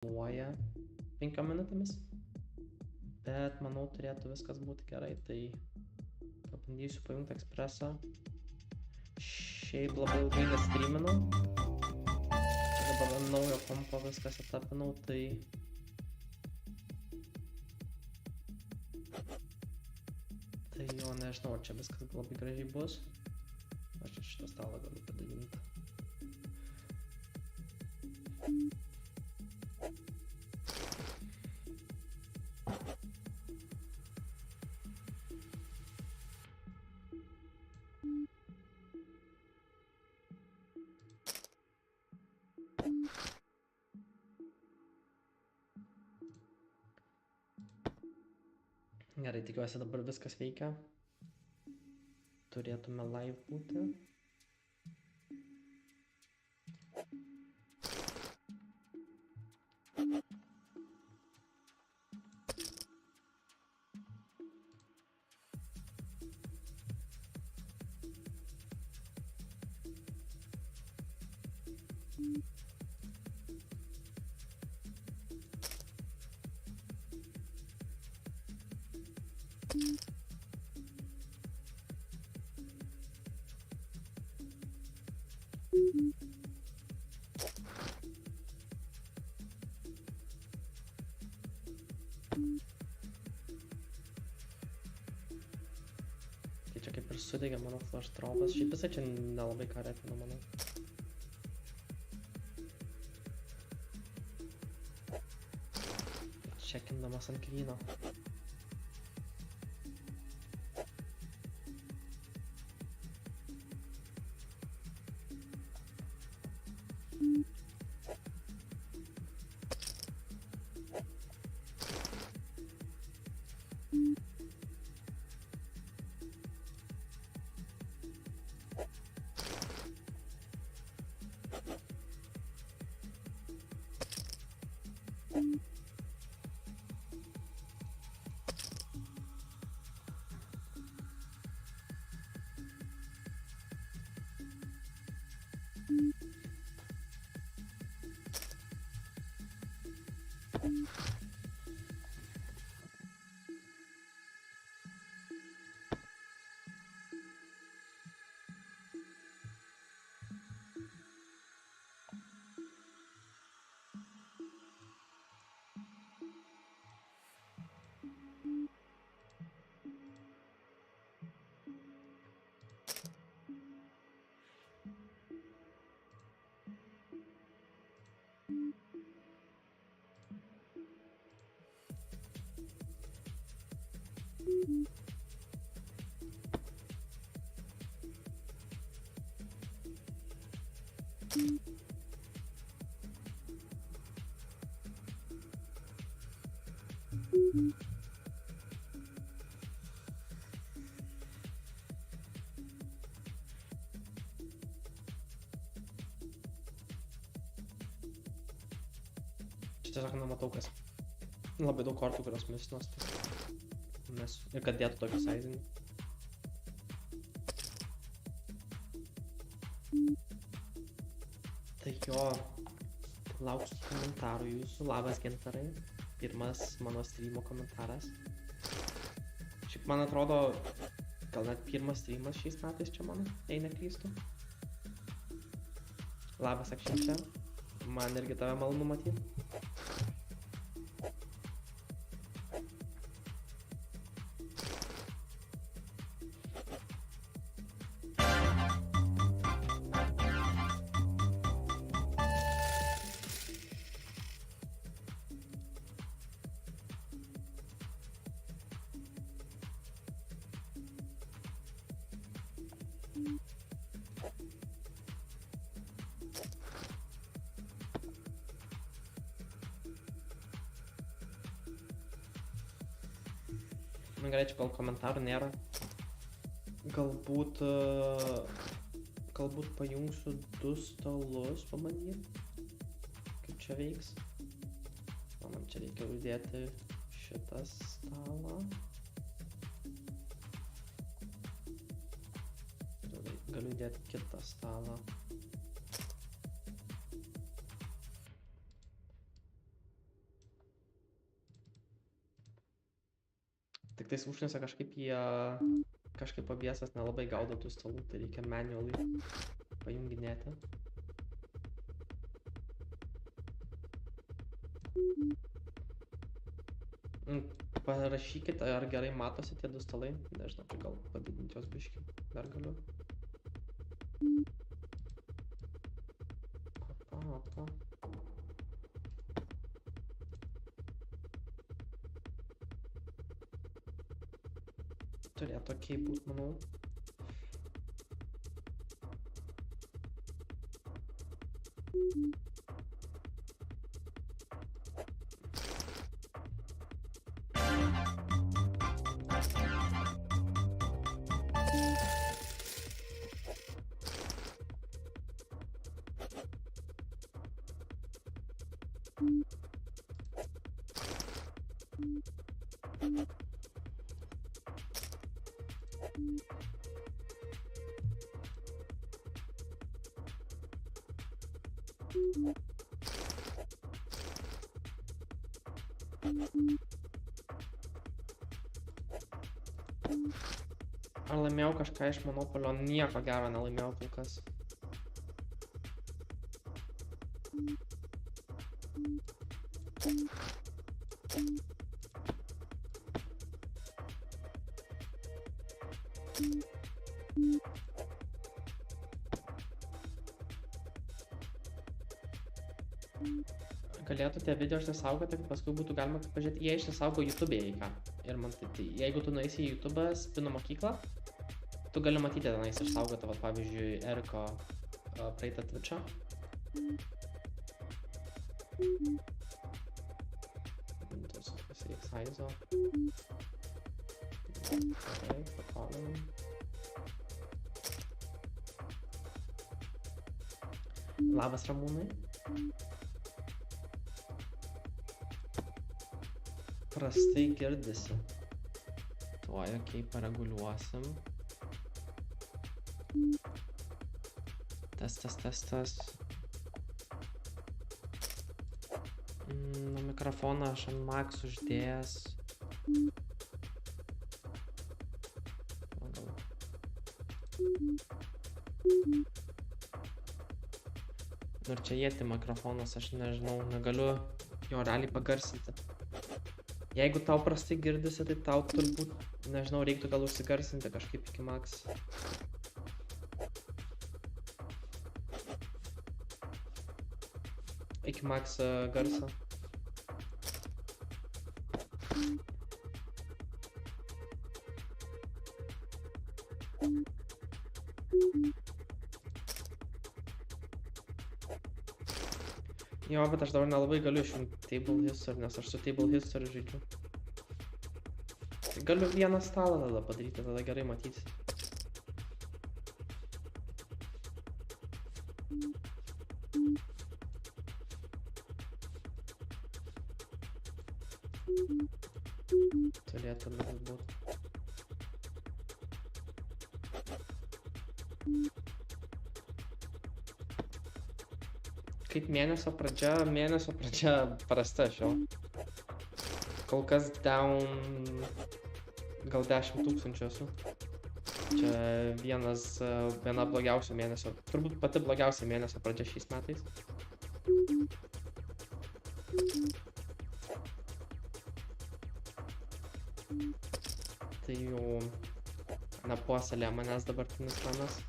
Vėluoja 5 minutėmis, bet manau turėtų viskas būti gerai, tai pabandysiu pajungti ekspresą. Šiaip labai ilgai nestreaminau, dabar ant naujo kompo viską setupinau, tai jo nežinau, čia viskas labai gražiai bus. Aš čia šitą stalą galiu padidinti. Gerai, tikiuosi dabar viskas veikia. Turėtume live būti. Tai čia kaip ir sudegė mano flash dropas, šiaip visai čia nelabai ką retina, manau. Čekindamas ant kryno. Čia tiesiog nematau kas. Labai daug kortų, kurios misinos. Ir kad dėtų tokį sizinį. Tai jo, lauksiu komentarų jūsų. Labas gintarai. Pirmas mano streamo komentaras. Šiaip man atrodo, gal net pirmas streamas šiais metais čia mano, jei neklystu. Labas akšinčia. Man irgi tave malonu matyti. Gerai, čia gal komentarų nėra. Galbūt pajungsiu 2 stalus pabandyti. Kaip čia veiks. Man čia reikia uždėti šitą stalą. Galiu įdėti kitą stalą. Tiktais užsieniuose kažkaip jie kažkaip abiesas nelabai gaudo tų stalų, tai reikia manually pajunginėti. Parašykit, ar gerai matosi tie du stalai. Nežinau, čia gal padidinti jos biškį. Dar galiu. Opa. Turėtų okei būt, manau. Ar laimėjau kažką iš Monopolio? Nieko gero nelaimėjau kol kas. Galėtų tie video išsisaugoti, kad paskui būtų galima pažiūrėti. Jie išsisaugo YouTube'e į ką. Ir man tai, jeigu tu nueisi į YouTube'ą Spino mokyklą, tu gali matyti tenais išsaugotą, pavyzdžiui, Eriko praeitą Twitch'ą. Mintus, kas reiks Aizo. Gerai, pakolinam. Labas, Ramūnai. Prastai girdisi. Tuoj, okei, pareguliuosim. Testas. Mikrofoną aš ant max uždėjęs. Ir čia jėti mikrofonas, aš nežinau, negaliu jo realiai pagarsinti. Jeigu tau prastai girdisi, tai tau turbūt, nežinau, reiktų gal užsigarsinti kažkaip iki max. Iki max garso. Jo, bet aš dabar nelabai galiu išjungti Table History, nes aš su Table History žaidžiu. Tai galiu vieną stalą tada padaryti, tada gerai matysi. Turėtų būt. Kaip mėnesio pradžia prasta šio. Kol kas down gal 10 000 esu. Čia viena blogiausių mėnesio, turbūt pati blogiausia mėnesio pradžia šiais metais. Tai jau nepuoselė manęs dabartinis planas.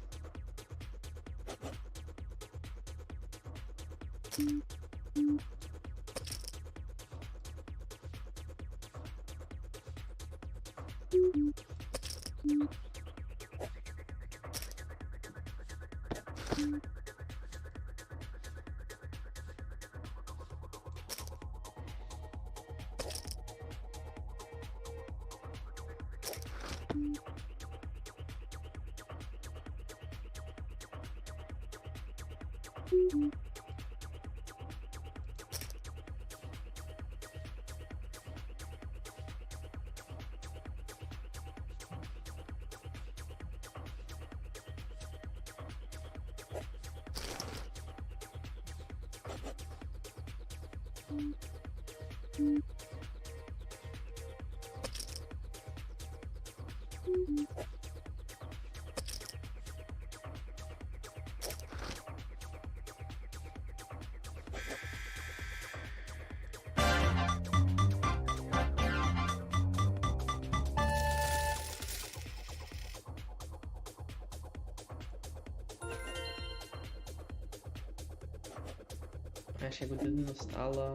Aš jeigu didinu stalą,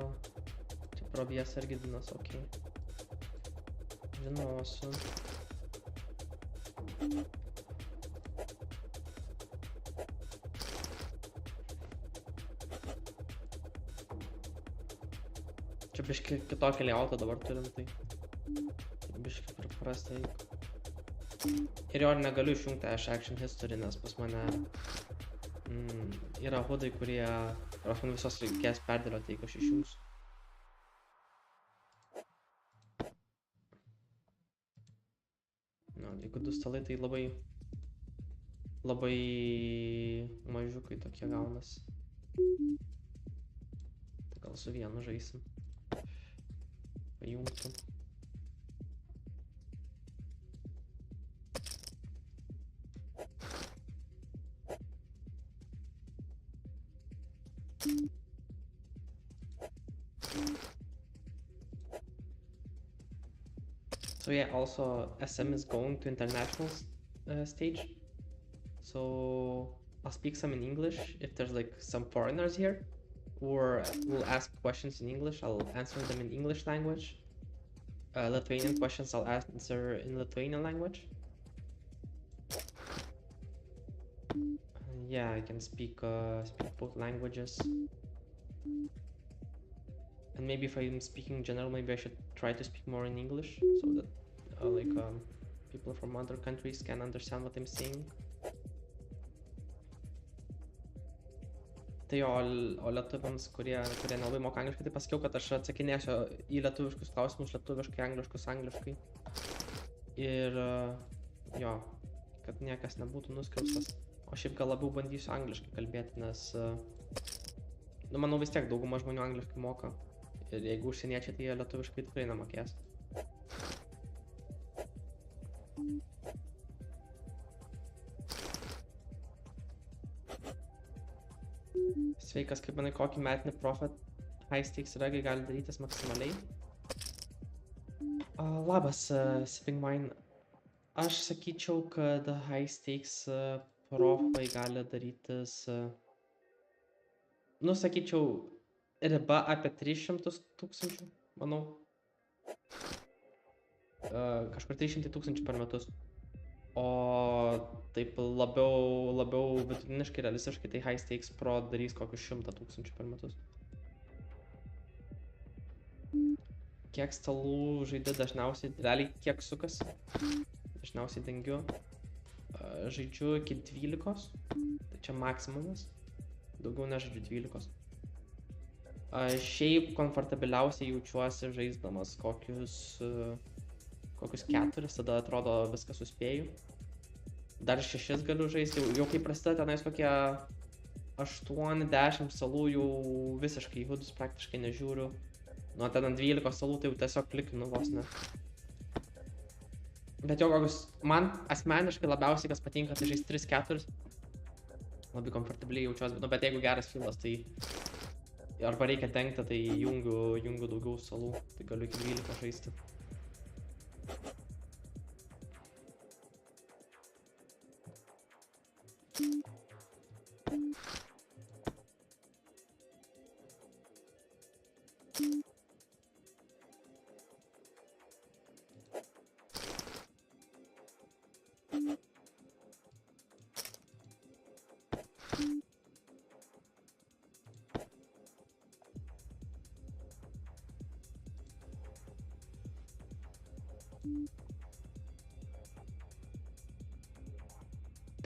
čia probies irgi dinas, okei. Žinosiu. Čia biški kitokį layoutą dabar turim, tai biški priprastai. Ir jo negaliu išjungti aš action history, nes pas mane yra hudai, kurie man visos reikės perdėlioti, jeigu aš išjungsiu. Nu, jeigu du stalai, tai labai mažiukai tokie gaunasi. Tai gal su vienu žaisim. Pajungtum. So yeah, also SM is going to international stage. So I'll speak some in English if there's like some foreigners here, or will ask questions in English. I'll answer them in English language. Lithuanian questions I'll answer in Lithuanian language. Yeah, I can speak both languages. And maybe if I'm speaking in general, maybe I should try to speak more in English, so that people from other countries can understand what I'm saying. Tai o lietuviams, kurie nelabai moka angliškai, tai pasakiau, kad aš atsakinėsiu į lietuviškus klausimus lietuviškai, angliškus angliškai. Ir jo, kad niekas nebūtų nuskriaustas. O šiaip gal labiau bandysiu angliškai kalbėti, nes manau vis tiek dauguma žmonių angliškai moka. Ir jeigu užsieniečiai, tai jie lietuviškai tikrai nemokės. Sveikas, kaip manai, kokį metinį profit high stakes regai gali darytis maksimaliai? Labas, Sipping Mine. Aš sakyčiau, kad high stakes profai gali darytis, nu, sakyčiau, riba apie 300 000, manau. Kažkur 300 000 per metus. O taip labiau vidutiniškai, realistiškai, tai high stakes pro darys kokius 100 000 per metus. Kiek stalų žaidži dažniausiai, realiai kiek sukasi? Dažniausiai dengiu. Žaidžiu iki 12, tai čia maksimumas. Daugiau nežaidžiu 12. Šiaip komfortabiliausiai jaučiuosi žaisdamas kokius 4, tada atrodo viską suspėju. Dar 6 galiu žaisti, jau kai prasideda tenais kokie 8-10 salų, jau visiškai hudus praktiškai nežiūriu. Nuo ten 12 salų tai jau tiesiog klikinu vos ne. Bet jau kokius, man asmeniškai labiausiai kas patinka, tai žaisti 3-4. Labai komfortabiliai jaučiuosi, bet jeigu geras filas, tai arba reikia dengti, tai jungiu daugiau salų, tai galiu iki 12 žaisti.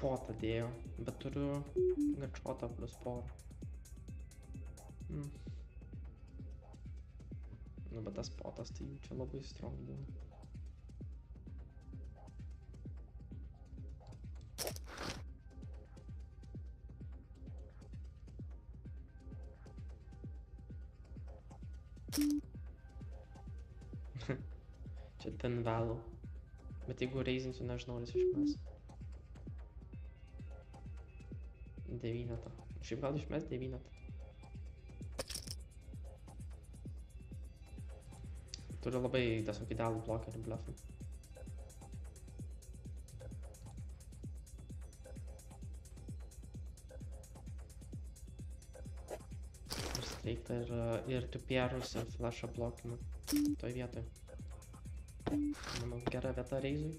Potą dėjo, bet turiu gačotą plus porą. Nu, bet tas potas, tai čia labai strong buvo. Čia ten vėlų. Bet jeigu reizinsiu, nežinau, ar jis išmes. 9. Šiaip gal išmes 9. Turiu labai tiesiog idealų blokerį bluffą. Ir streiktą, ir tupierus, ir flashą blokimą. Toj vietoj. Manau, gera vieta reizui.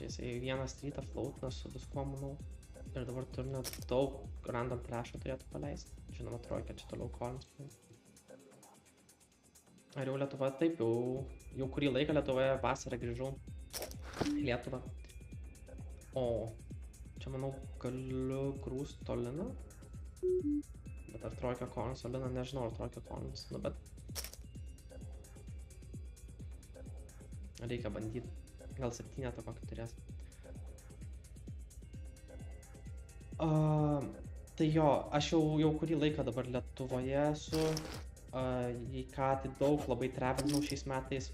Čia jisai vieną streetą floatino su viskuo, manau. Ir dabar turi net daug random trash'o turėtų paleisti. Žinoma, trojka čia toliau Collins. Ar jau Lietuva? Taip, jau kurį laiką Lietuvoje vasarą grįžau į Lietuvą. O čia, manau, galiu grūst Toliną. Bet ar trojka Collins, Toliną, nežinau, ar trojka Collins. Nu, bet reikia bandyti. Gal 7 kokį turės. Tai jo, aš jau kurį laiką dabar Lietuvoje esu. Į ką tai daug labai travelinau šiais metais.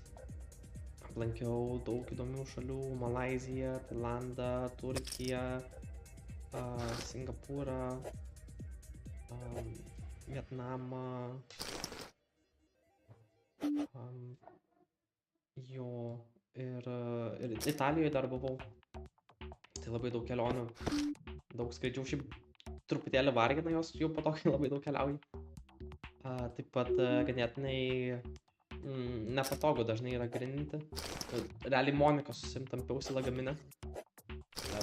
Aplankiau daug įdomių šalių. Malaiziją, Tailandą, Turkiją, Singapūrą, Vietnamą. Jo. Ir Italijoje dar buvau. Tai labai daug kelionių. Daug skraidžiau, šiaip truputėlį vargina jos, jau po to, kai labai daug keliauju. Taip pat ganėtinai nepatogu dažnai yra grininti. Realiai Monikos susimtampiausi lagaminę.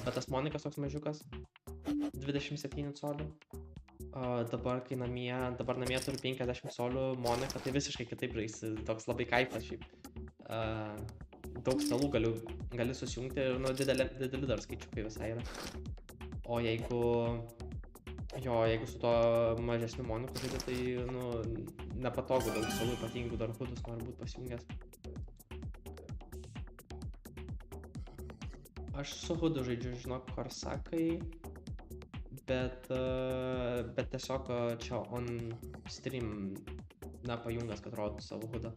Bet tas Monikas toks mažiukas. 27 colių. Dabar namie turiu 50 colių Moniką, tai visiškai kitaip žaisi. Toks labai kaifas šiaip. Daug stalų gali susijungti ir dideli dar skaičiukai visai yra. O jeigu su to mažesniu Moniku žaidži, tai nepatogu daug stalų, ypatingų dar hudus nori būti pasijungęs. Aš su hudu žaidžiu, žinok, Korsakai, bet tiesiog čia on stream nepajungęs, kad rodytų savo hudą.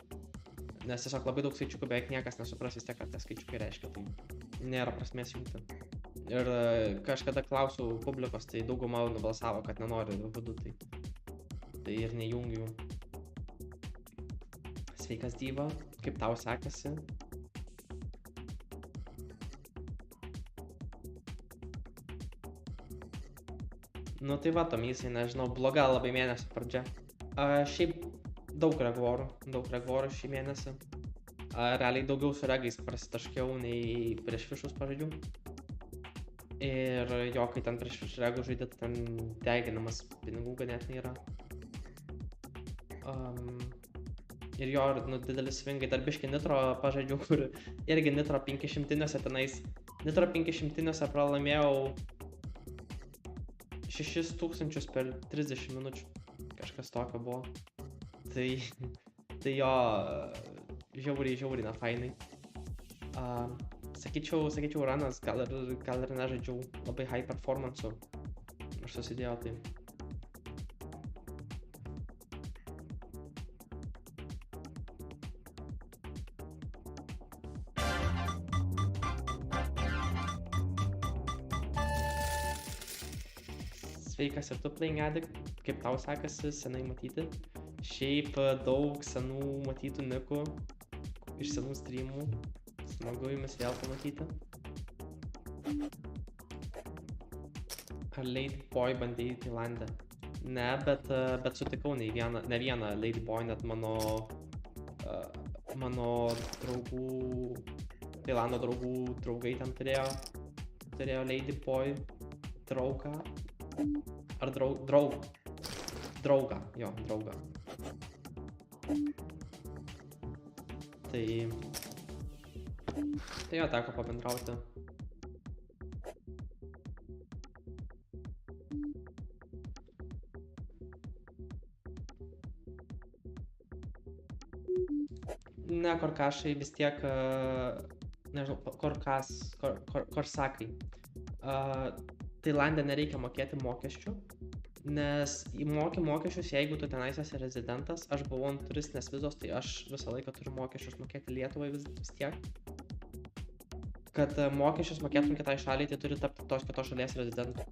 Nes tiesiog labai daug skaičiukų beveik niekas nesupras vis tiek, ką tie skaičiukai reiškia, tai nėra prasmės jungti. Ir kažkada klausiau publikos, tai dauguma nubalsavo, kad nenori hudų, tai ir nejungiu. Sveikas Dyva, kaip tau sekasi? Nu tai va, Tomysai, nežinau, bloga labai mėnesio pradžia. Šiaip daug regvorų šį mėnesį. Realiai daugiau su regais prasitaškiau nei prieš fišus pažaidžiau. Ir jo, kai ten prieš regų žaidė, ten deginamas pinigų ganėtinai yra. Ir jo, didelis svingai, dar biškį nitro pažaidžiau, kur irgi nitro 500-ose tenais. Nitro 500-ose pralaimėjau 6000 per 30 minučių. Kažkas tokio buvo. Tai jo, žiauriai nefainai. Sakyčiau runas, gal ir nežaidžiau labai high performance'ų. Aš susidėjau tai. Sveikas ir tu Playing Addict, kaip tau sekasi, senai matyti. Šiaip daug senų matytų nikų iš senų streamų. Smagu jumis vėl pamatyti. Ar Ladyboy bandėjai Tailande? Ne, bet sutikau ne vieną Ladyboy, net mano draugų, Tailando draugai ten turėjo Ladyboy draugą. Ar draugą. Tai jo, teko pabendrauti. Ne, korkašai vis tiek, nežinau, korsakai. Tailande nereikia mokėti mokesčių, nes įmoki mokesčius, jeigu tu tenais esi rezidentas. Aš buvau ant turistinės vizos, tai aš visą laiką turiu mokesčius mokėti Lietuvai vis tiek. Kad mokesčius mokėtum kitai šaliai, tai turi tapti tos kitos šalies rezidentu.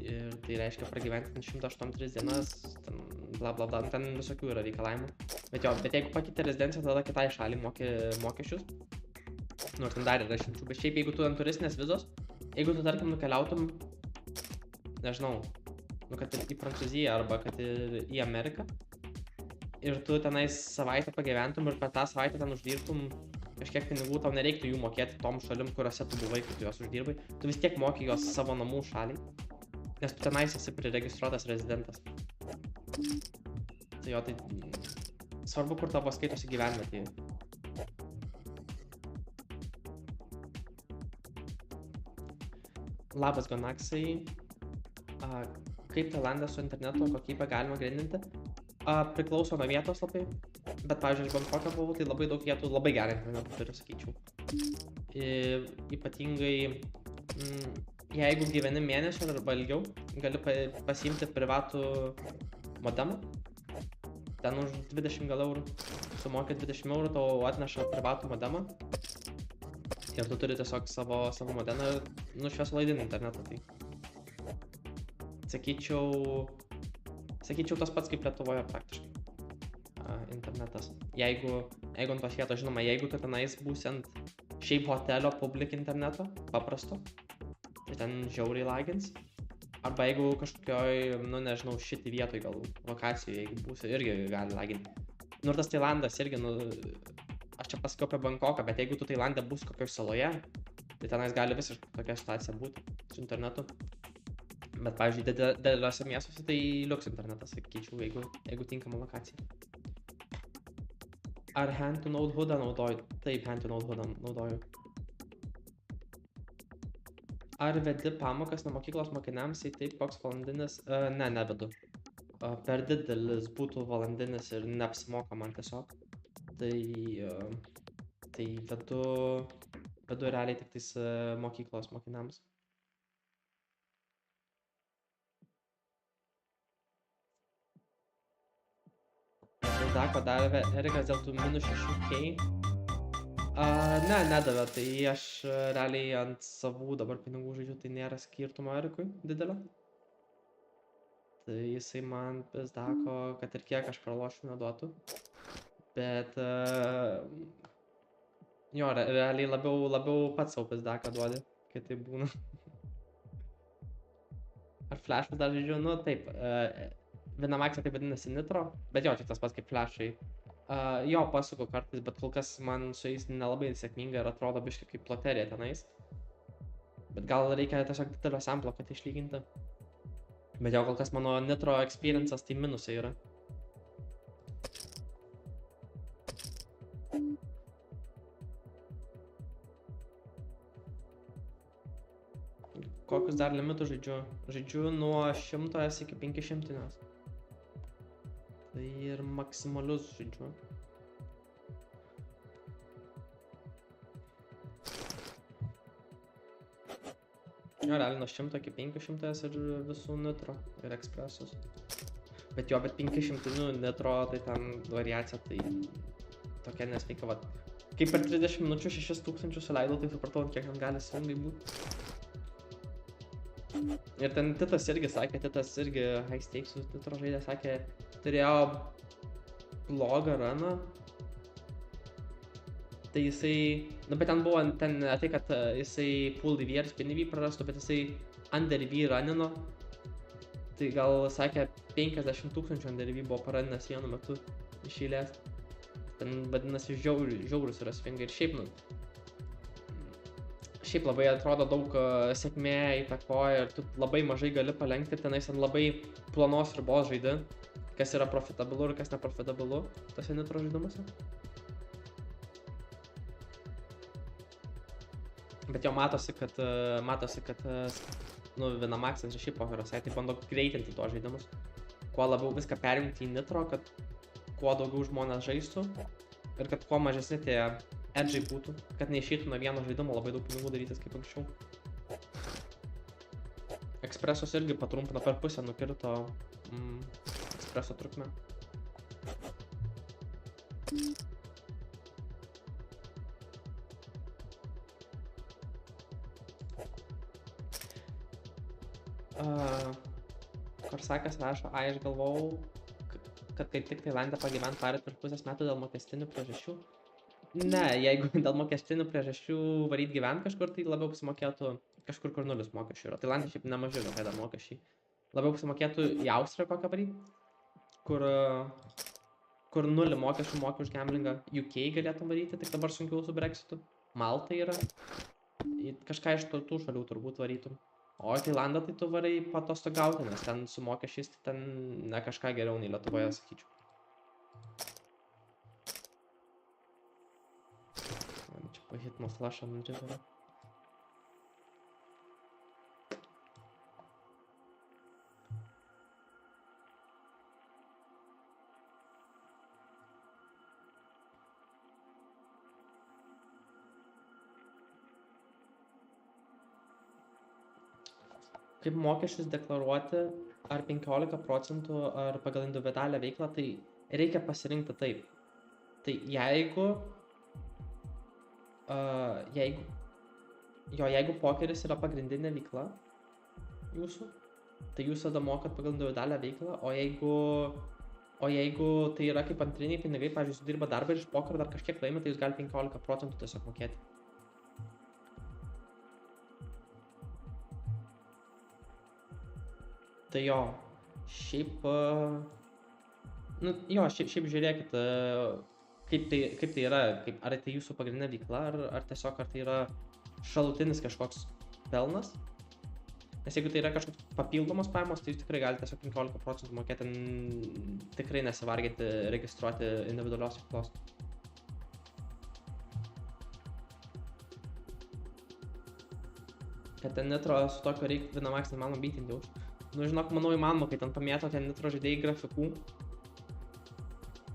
Ir tai reiškia pragyventi 183 dienas, ten bla bla bla, ten visokių yra reikalavimų. Bet jeigu pakeitė rezidenciją, tada kitai šaliai moki mokesčius. Nors ten dar yra išimčių, bet šiaip jeigu tu ant turistinės vizos, jeigu tu tarkim nukeliautum, nežinau, kad ir į Prancūziją arba kad ir į Ameriką ir tu tenais savaitę pagyventum ir per tą savaitę ten uždirbtum kažkiek pinigų, tau nereiktų jų mokėti tom šalim, kuriuose tu buvai, kai tu juos uždirbai, tu vis tiek moki juos savo namų šaliai, nes tu tenais esi priregistruotas rezidentas. Tai jo, tai svarbu, kur tavo skaitosi gyvenvietėje. Labas Gonaksai. Kaip Tailande su interneto kokybę galima grindinti? Priklauso nuo vietos labai, bet pavyzdžiui, aš Bangkoke buvau, tai labai daug vietų labai gerą internetą turiu, sakyčiau. Ypatingai, jeigu gyveni mėnesio arba ilgiau, gali pasiimti privatų modemą. Ten už 20 gal eurų, sumokė 20 eurų, tau atneša privatų modemą. Ir tu turi tiesiog savo modemą ir šviesolaidinį internetą. Tai sakyčiau tas pats kaip Lietuvoje praktiškai internetas. Jeigu ant tos vietos, žinoma, jeigu tu tenais būsi ant šiaip hotelio public interneto, paprasto, tai ten žiauriai lagins. Arba jeigu kažkokioj, nežinau, šitį vietoj gal lokacijoje, jeigu būsi, irgi gali laginti. Ir tas Tailandas irgi, aš čia pasakiau apie Bangkoką, bet jeigu tu Tailande būsi kokioj saloje, tai tenais gali visiškai tokia situacija būti su internetu. Bet, pavyzdžiui, dideliuose miestuose tai liuks internetas, sakyčiau, jeigu tinkama lokacija. Ar hand-to-node hoodą naudoju? Taip, hand-to-node hoodą naudoju. Ar vedi pamokas nuo mokyklos mokiniams, jei taip, koks valandinis? Ne, nevedu. Per didelis būtų valandinis ir neapsimoka man tiesiog. Tai vedu realiai tik tais mokyklos mokiniams. Dako davė Erikas dėl tų minus 6K. Ne, nedavė, tai aš realiai ant savų dabar pinigų žaidžiu, tai nėra skirtumo Erikui didelio. Tai jisai man pizdako, kad ir kiek aš pralošiu neduotų. Bet jo, realiai labiau pats savo pizdaką duodi, kai tai būna. Ar flashus dar žaidžiu? Nu taip, Vienamaxė tai vadinasi Nitro, bet jo, čia tas pats kaip flashai. Jo, pasuku kartais, bet kol kas man su jais nelabai sėkminga ir atrodo biškai kaip loterija tenais. Bet gal reikia tiesiog didelio samplo, kad išlyginti. Bet jau kol kas mano Nitro experience'as tai minusai yra. Kokius dar limitus žaidžiu? Žaidžiu nuo 100 iki 500. Tai ir maksimalius žaidžiu. Jo, realiai nuo 100 iki 500 ir visų Nitro ir ekspresus. Bet 500 Nitro, tai ten variacija, tai tokia nesveika, vat. Kai per 30 minučių 6000 suleidau, tai supratau, kiek ten gali svingai būti. Ir ten Titas irgi sakė, high stakes Nitro žaidė, sakė, turėjo blogą runą. Tai jisai, bet ten buvo tai, kad jisai full EV ar spin EV prarastų, bet jisai under EV runino. Tai gal sakė 50 000 under EV buvo paraninęs vienu metu iš eilės. Ten vadinasi žiaurus yra svingai ir šiaip labai atrodo daug sėkmė įtakoja ir tu labai mažai gali palenkti, tenais ant labai plonos ribos žaidi, kas yra profitabilu ir kas neprofitabilu tose Nitro žaidimuose. Bet jo matosi, kad nu, Winamax'as ir šiaip pokerio saitai bando greitinti tuos žaidimus. Kuo labiau viską perjungti į nitro, kad kuo daugiau žmonės žaistų ir kad kuo mažesni tie edžai būtų, kad neišeitų nuo vieno žaidimo labai daug pinigų darytis kaip anksčiau. Ekspresos irgi patrumpino per pusę, nukirto ekspreso trukmę. Korsakas rašo, aš galvojau, kad kaip tik Tailande pagyvent varit per pusės metų dėl mokestinių priežasčių. Ne, jeigu dėl mokestinių priežasčių varyt gyvent kažkur, tai labiau pasimokėtų kažkur, kur nulis mokesčių yra. Tailande šiaip nemažai gal dar mokesčiai. Labiau pasimokėtų į Austriją kokią varyt, kur nulį mokesčių moki už gamblingą. UK galėtum varyti, tik dabar sunkiau su Brexitu. Malta yra. Kažką iš tų šalių turbūt varytum. O į Tailandą tai tu varai patostogauti, nes ten su mokesčiais tai ten ne kažką geriau nei Lietuvoje, sakyčiau. Man čia pahitmo flashą nudžiavau. Kaip mokesčius deklaruoti, ar 15%, ar pagal individualią veiklą, tai reikia pasirinkti taip. Tai jeigu pokeris yra pagrindinė veikla jūsų, tai jūs tada mokat pagal individualią veiklą, o jeigu tai yra kaip antriniai pinigai, pavyzdžiui, jūs dirba darbą ir iš pokerio dar kažkiek laimi, tai jūs gali 15% tiesiog mokėti. Tai jo, šiaip žiūrėkit, kaip tai yra, ar tai jūsų pagrindinė veikla, ar tiesiog ar tai yra šalutinis kažkoks pelnas. Nes jeigu tai yra kažkoks papildomos pajamos, tai jūs tikrai galite tiesiog 15% mokėti, tikrai nesivarginti registruoti individualios veiklos. Kad ten nitro su tokio reikia Winamax neįmanoma beatinti jau. Nu, žinok, manau įmanoma, kai ten pamėto ten nitro žaidėjai grafikų,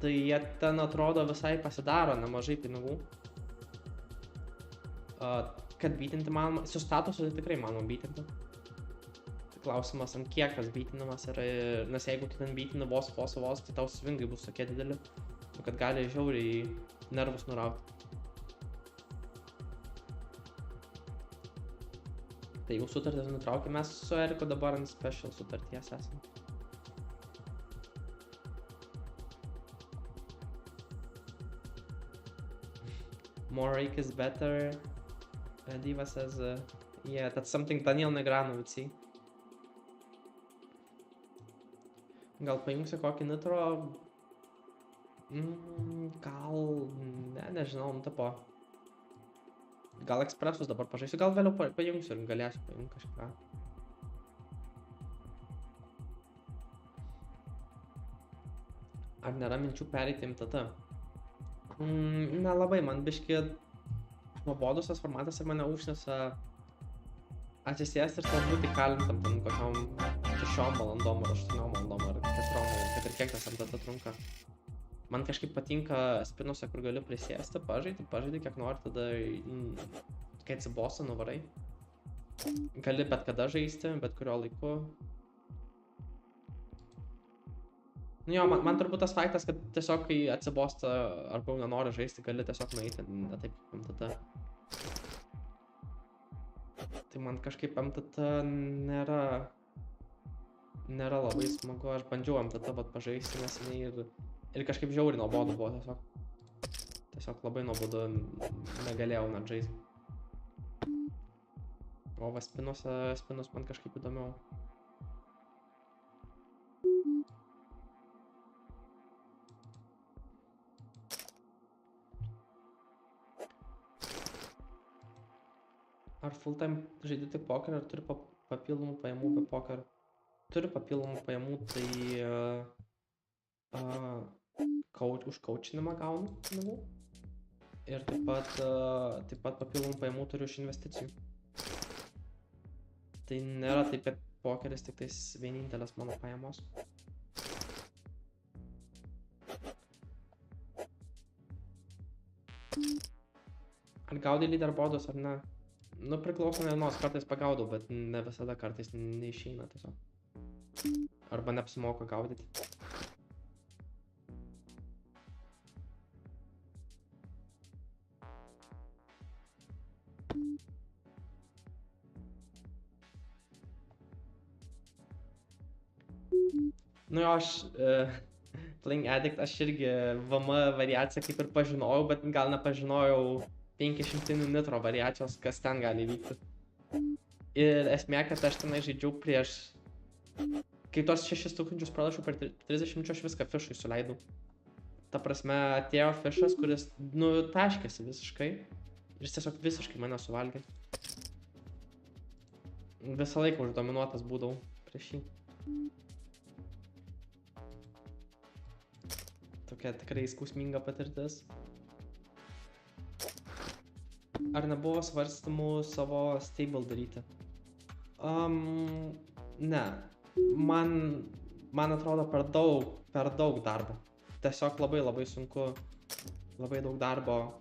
tai jie ten atrodo visai pasidaro nemažai pinigų. Kad beatinti manoma, su statusu tai tikrai manoma beatinti. Tai klausimas, ant kiek tas beatinimas yra, nes jeigu tu ten beatini vos, tai tau svingai bus tokie dideli, kad gali žiauriai nervus nurauti. Tai jau sutartis nutraukė, mes su Eriku dabar ant special sutarties esame. More rake is better. Diva says, yeah, that's something Daniel Negrano would see. Gal paimsiu kokį nitro? Gal, nežinau, tipo. Gal ekspresus dabar pažaisiu, gal vėliau pajungsiu ir galėsiu pajungti kažką. Ar nėra minčių pereiti MTT? Nelabai, man biški nuobodus tas formatas ir mane užnesa atsisėsti ir ten būti kalintam ten kokiom 6 valandom ar 8 valandom ar 4 valandom, kad ir kiek tas MTT trunka. Man kažkaip patinka spinuose, kur gali prisėsti, pažaidi kiek nori, tada kai atsibosta nuvarai. Gali bet kada žaisti, bet kurio laiku. Nu jo, man turbūt tas faktas, kad tiesiog kai atsibosta arba nenori žaisti, gali tiesiog nueiti, ne taip kaip MTT. Tai man kažkaip MTT nėra labai smagu, aš bandžiau MTT pažaisti neseniai ir kažkaip žiauriai nuobodu buvo tiesiog. Tiesiog labai nuobodu, negalėjau net žaisti. O va spinus man kažkaip įdomiau. Ar full time žaidi tik pokerį, ar turi papildomų pajamų be pokerio? Turi papildomų pajamų, tai už coachinimą gaunu pinigų Ir taip pat papildomų pajamų turiu iš investicijų. Tai nėra taip, kad pokeris tik tais vienintelės mano pajamos. Ar gaudai leaderboardus ar ne? Nu, priklauso nuo dienos, kartais pagaudau, bet ne visada, kartais neišeina tiesiog. Arba neapsimoka gaudyti. Nu jo, aš Playing Addict, aš irgi VM variaciją kaip ir pažinojau, bet gal nepažinojau 500 nitro variacijos, kas ten gali vykti. Ir esmė, kad aš tenai žaidžiau prieš... Kai tos 6000 pralašiau per 30 aš viską fišui suleidau. Ta prasme, atėjo fišas, kuris, nu, taškėsi visiškai. Ir jis tiesiog visiškai mane suvalgė. Visą laiką uždominuotas būdavau prieš jį. Tokia tikrai skausminga patirtis. Ar nebuvo svarstymų savo stable daryti? Ne. Man atrodo per daug darbo. Tiesiog labai sunku. Labai daug darbo.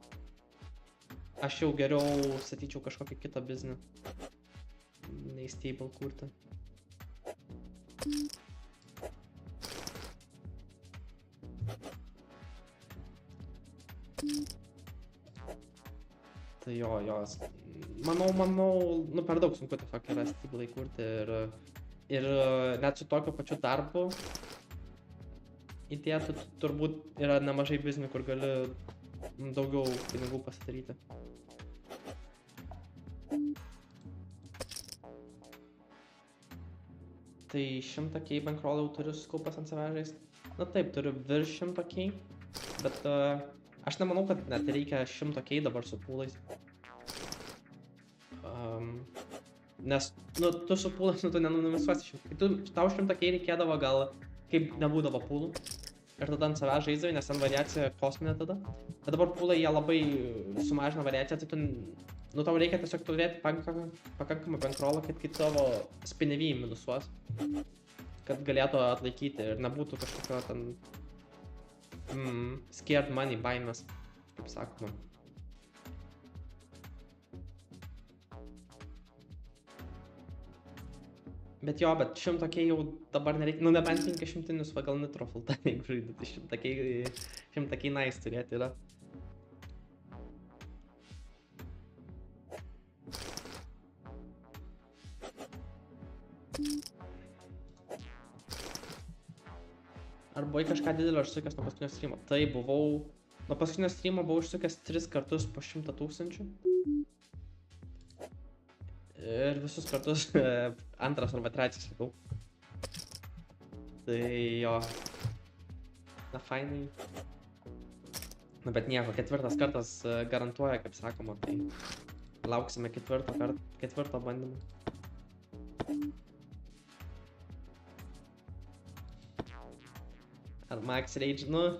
Aš jau geriau statyčiau kažkokį kitą biznį. Nei stable kurti. Tai jo, manau, nu per daug sunku tiesiog yra stable kurti ir net su tokiu pačiu darbu įdėtų turbūt yra nemažai biznių, kur gali daugiau pinigų pasidaryti. Tai 100k bankroll jau turiu sukaupęs ant savęs. Na taip, turiu virš 100k, bet aš nemanau, kad net reikia 100k dabar su pūlais. Nes, nu, tu su pūlais, nu, tu nenumisvuosi 100k. Tau 100k reikėdavo gal, kaip nebūdavo pūlų. Ir tada ant savęs žaisdavai, nes ten variacija kosminė tada. Bet dabar pūlai jie labai sumažina variaciją, tai tu, nu, tau reikia tiesiog turėti pakankamą bankrollą, kad kai tavo spinevijai minusuos. Kad galėtų atlaikyti ir nebūtų kažkokio ten... scared money, baimės, kaip sakoma. Bet jo, bet 100k jau dabar nereikia, nu nebent 500 pagal nitro fultą, jeigu žaidži, tai 100k nice turėti yra. Ar buvai kažką didelio užsukęs nuo paskutinio streamo? Tai buvau... Nuo paskutinio streamo buvau užsukęs 3 kartus po 100 000. Ir visus kartus antras arba trečias likau. Tai jo... Na, fainai. Na, bet nieko, 4 kartas garantuoja, kaip sakoma, tai... Lauksime 4 bandymą. Ar max rage, nu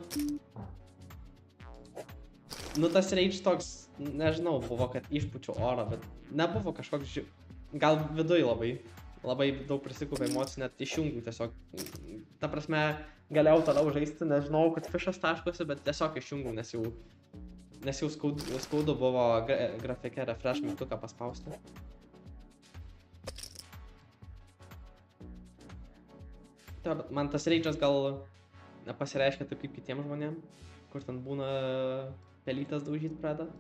tas rage toks, nežinau, buvo, kad išpučiu orą, bet nebuvo kažkoks, gal viduj labai daug prisikūpė emocijų, net išjungiu tiesiog. Ta prasme, galėjau toliau žaisti, nežinau, kad fišas taškosi, bet tiesiog išjungiu, nes jau skaudu buvo grafike refresh mygtuką paspausti. Tai, bet man tas rage'as gal nepasireiškia taip kaip kitiems žmonėm, kur ten būna pelytas daužyt pradeda.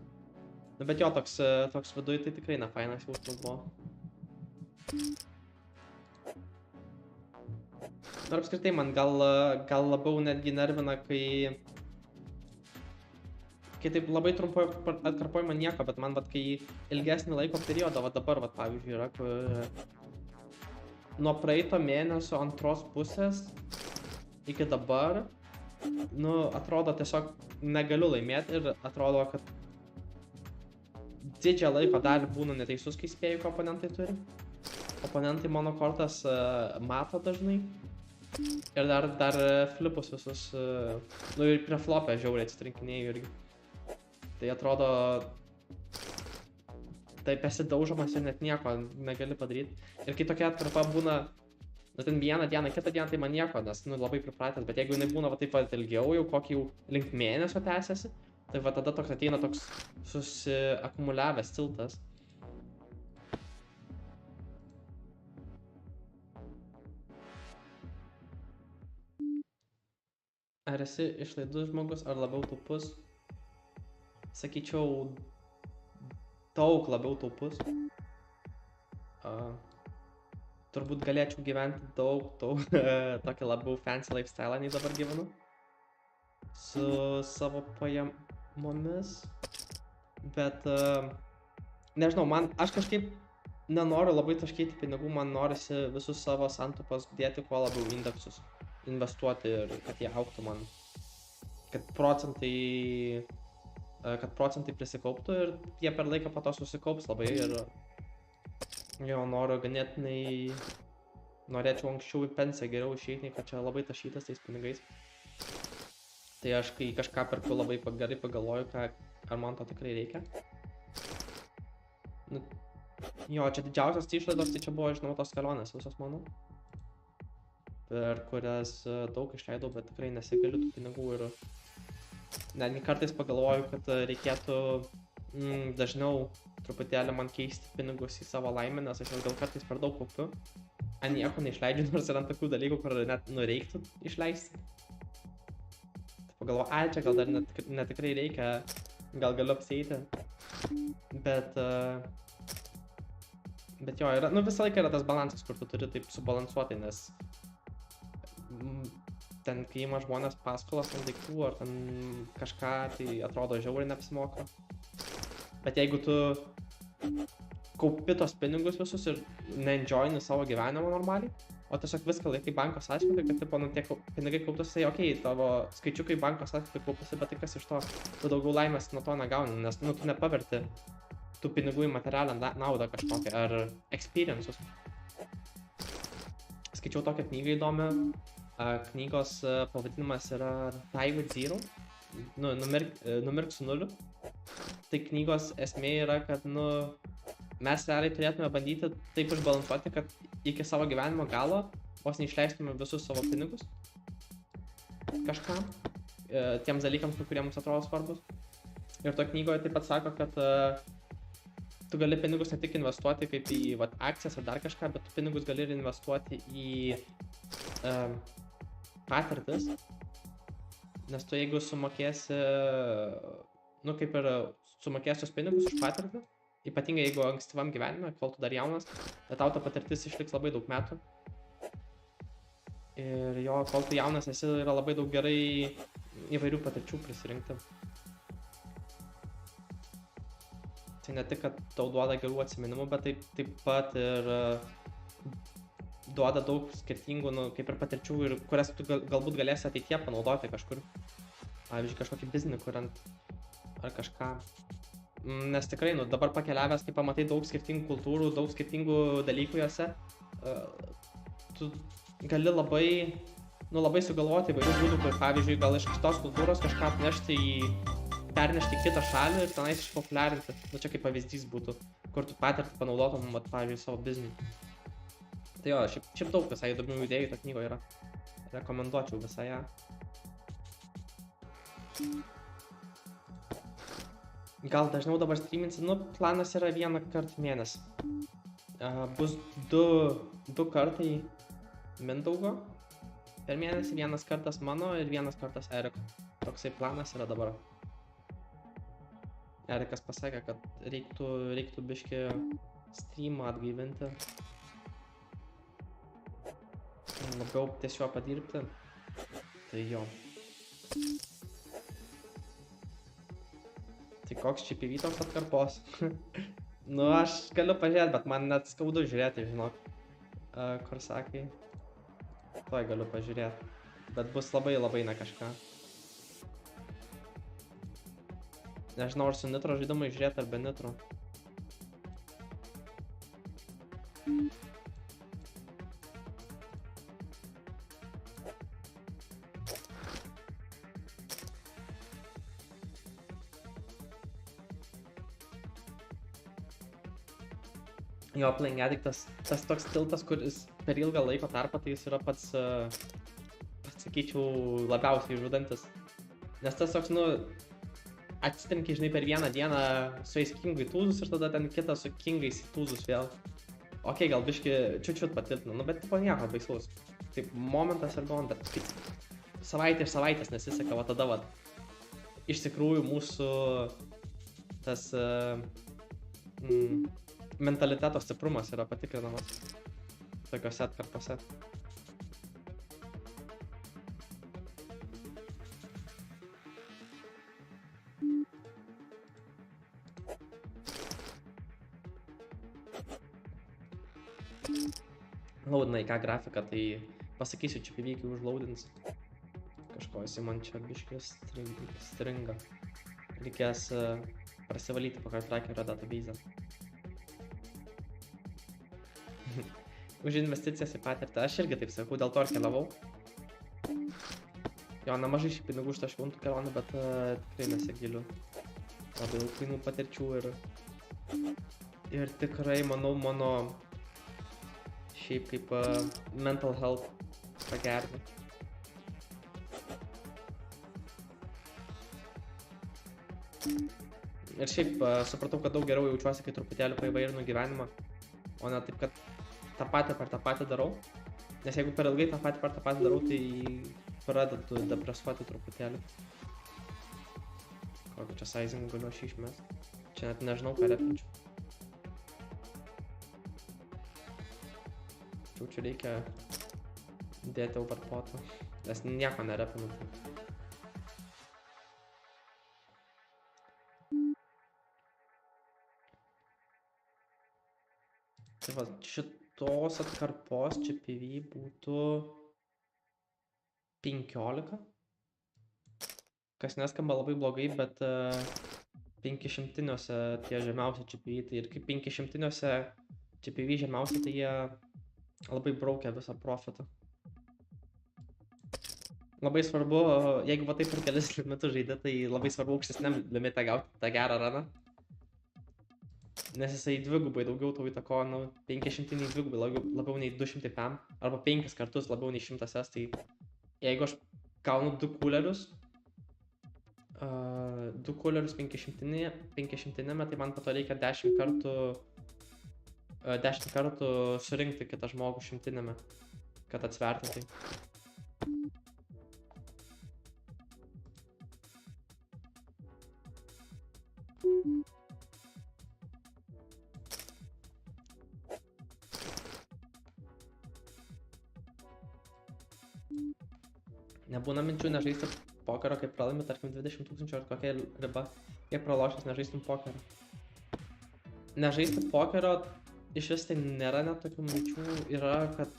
Nu, bet jo, toks viduj tai tikrai nefainas jausmas buvo. Ir apskritai man gal labiau netgi nervina, kai taip labai trumpoj atkarpoj man nieko, bet man vat kai ilgesnį laiko periodą, vat dabar vat pavyzdžiui yra, kur nuo praeito mėnesio antros pusės iki dabar, nu, atrodo tiesiog negaliu laimėti ir atrodo, kad didžią laiko dalį būnu neteisus, kai spėju, ką oponentai turi. Oponentai mano kortas mato dažnai. Ir dar flipus visus, nu ir prie flopę žiauriai atsitrinkinėjau irgi. Tai atrodo, taip esi daužomas ir net nieko negali padaryti. Ir kai tokia atkarpa būna, nu ten vieną dieną, kitą dieną, tai man nieko, nes nu labai pripratęs, bet jeigu jinai būna va taip pat ilgiau, jau kokį jau link mėnesio tęsiasi, tai va tada toks ateina toks susiakumuliavęs tiltas. Ar esi išlaidus žmogus, ar labiau taupus? Sakyčiau, daug labiau taupus. Turbūt galėčiau gyventi daug tokį labiau fancy lifestyle, nei dabar gyvenu. Su savo pajamomis. Bet, nežinau, aš kažkaip nenoriu labai taškyti pinigų, man norisi visus savo santaupas dėti kuo labiau indeksus. Investuoti ir kad jie augtų man. Kad procentai prisikauptų ir jie per laiką po to susikaups labai ir jo noriu ganėtinai, norėčiau anksčiau į pensiją geriau išeiti, kad čia labai tašytas tais pinigais. Tai aš kai kažką perku labai gerai pagalvoju, ar man to tikrai reikia. Nu, jo, čia didžiausios išlaidos, tai čia buvo, žinau, tos kelionės visos mano, per kurias daug išleidau, bet tikrai nesigaliu tų pinigų ir netgi kartais pagalvoju, kad reikėtų dažniau truputėlį man keisti pinigus į savo laimę, nes aš gal kartais per daug kaupiu, nieko neišleidžiu, nors yra tokių dalykų, kur net nureiktų išleisti. Pagalvoju, čia gal dar netikrai reikia, gal galiu apsieiti, bet jo, yra, nu visą laiką yra tas balansas, kur tu turi taip subalansuoti, nes ten, kai ima žmonės paskolas ant daiktų ar ten kažką, tai atrodo žiauriai neapsimoka. Bet jeigu tu kaupi tos pinigus visus ir neenjoyini savo gyvenimo normaliai, o tiesiog viską laikai banko sąskaitoj, kad tipo, nu, tie pinigai kauptųsi, tai okei, tavo skaičiukai banko sąskaitoj kaupiasi, bet tai kas iš to, tu daugiau laimės nuo to negauni, nes nu, tu nepaverti tų pinigų į materialią naudą kažkokią ar experiences. Skaičiau tokią knygą įdomią, knygos pavadinimas yra Die with Zero, numirk su nuliu. Tai knygos esmė yra, kad nu, mes realiai turėtume bandyti taip išbalansuoti, kad iki savo gyvenimo galo vos neišleistume visus savo pinigus kažkam, tiems dalykams, kurie mums atrodo svarbus. Ir to knygoje taip pat sako, kad tu gali pinigus ne tik investuoti kaip į akcijas ar dar kažką, bet tu pinigus gali ir investuoti į patirtis, nes tu jeigu sumokėsi, nu kaip ir sumokėsi tos pinigus už patirtį, ypatingai jeigu ankstyvam gyvenime, kol tu dar jaunas, bet tau ta patirtis išliks labai daug metų. Ir jo, kol tu jaunas esi, yra labai daug gerai įvairių patirčių prisirinkti. Tai ne tik, kad tau duoda gerų atsiminimų, bet taip pat ir duoda daug skirtingų, nu, kaip ir patirčių, ir kurias tu galbūt galėsi ateityje panaudoti kažkur. Pavyzdžiui, kažkokį biznį kuriant ar kažką. Nes tikrai, nu, dabar pakeliavęs, kai pamatai daug skirtingų kultūrų, daug skirtingų dalykų juose, tu gali labai sugalvoti įvairių būdų, kur, pavyzdžiui, gal iš kitos kultūros kažką pernešti į kitą šalį ir tenais išpopuliarinti. Nu, čia kaip pavyzdys būtų, kur tu patirtį panaudotum, pavyzdžiui, savo biznį. Tai jo, šiaip daug visai įdomių idėjų to knygoje yra. Rekomenduočiau visą ją. Gal dažniau dabar streaminsi, nu, planas yra vieną kartą mėnesį. Bus du kartai Mindaugo per mėnesį, vienas kartas mano ir vienas kartas Eriko. Toksai planas yra dabar. Erikas pasakė, kad reiktų biškį streamą atgaivinti. Labiau ties juo padirbti. Tai jo. Tai koks čia pivytos atkarpos? Nu, aš galiu pažiūrėti, bet man net skaudu žiūrėti, žinok. Kur sakai? Tuoj galiu pažiūrėti. Bet bus labai ne kažką. Nežinau, ar su nitro žaidimai žiūrėti, ar be nitro. Jo, Playing Addictas, tas toks tiltas, kuris per ilgą laiko tarpą, tai jis yra pats, sakyčiau, labiausiai žudantis. Nes tas toks, nu, atsitrenki, žinai, per vieną dieną su jais kingai tūzus ir tada ten kitas su kingais tūzus vėl. Ok, gal biški čiut patirtina, nu, bet tipo nieko baisaus. Taip, momentas ir gaun, bet taip, savaitė iš savaitės nesiseka, va tada, va, iš tikrųjų mūsų tas mentaliteto stiprumas yra patikrinamas tokiuose atkarpose. Laudina į ką grafiką, tai pasakysiu čia pivykiai užlaudins. Kažko jisai man čia biškis stringa. Reikės prasivalyti po trackerio database. Už investicijas į patirtį. Aš irgi taip sakau, dėl to ir keliavau. Jo, nemažai šiaip pinigų už tą šventų kelionę, bet tikrai nesigiliu. Labai daug kainų patirčių ir tikrai, manau, mano šiaip kaip mental health pagerina. Ir šiaip supratau, kad daug geriau jaučiuosi, kai truputėlį paįvairinu gyvenimą, o ne taip, kad tą patį per tą patį darau. Nes jeigu per ilgai tą patį per tą patį darau, tai pradedu depresuoti truputėlį. Kokį čia sizing galiu aš išmest. Čia net nežinau, ką repinčiau. Čia reikia dėti overpotą, nes nieko nerepinu. Tai va, šitos atkarpos čia PV būtų 15. Kas neskamba labai blogai, bet 500-niuose tie žemiausi čia PV, tai ir kaip 500-niuose čia PV žemiausi, tai jie labai braukia visą profitą. Labai svarbu, jeigu va taip per kelis limitus žaidė, tai labai svarbu aukštesniam limite gauti tą gerą raną. Nes jisai dvigubai daugiau tau įtako, nu, 500 dvigubai labiau nei 200 PM, arba 5 kartus labiau nei 100 S, tai jeigu aš gaunu 2 coolerius 500-nėme, tai man po to reikia 10 kartų surinkti kitą žmogų 100-nėme, kad atsverti tai. Nebūna minčių nežaisti pokerio, kai pralaimi, tarkim, 20 000 ar kokia riba, kiek pralošęs nežaistum pokerio. Nežaisti pokerio iš vis tai nėra net tokių minčių, yra, kad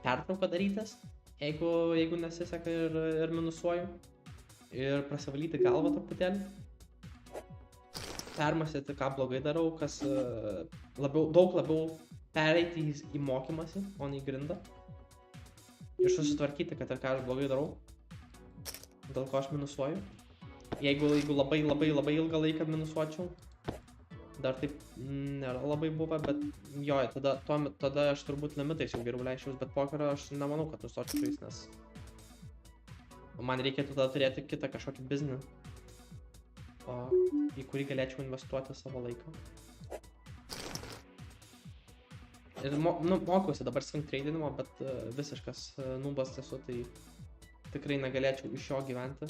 pertrauką darytis, jeigu nesiseka ir minusuoju, ir prasivalyti galvą truputėlį. Permąstyti, ką blogai darau, kas daug labiau pereiti į mokymąsi, o ne į grindą. Ir susitvarkyti, kad ir ką aš blogai darau, dėl ko aš minusuoju. Jeigu labai ilgą laiką minusuočiau, dar taip nėra labai buvę, bet jo, tada aš turbūt limitais jau geriau leisčiaus, bet pokerio aš nemanau, kad nustočiau žaisti, nes man reikėtų tada turėti kitą kažkokį biznį, į kurį galėčiau investuoti savo laiką. Ir mokiausi dabar swing tradinimo, bet visiškas nubas esu, tai tikrai negalėčiau iš jo gyventi.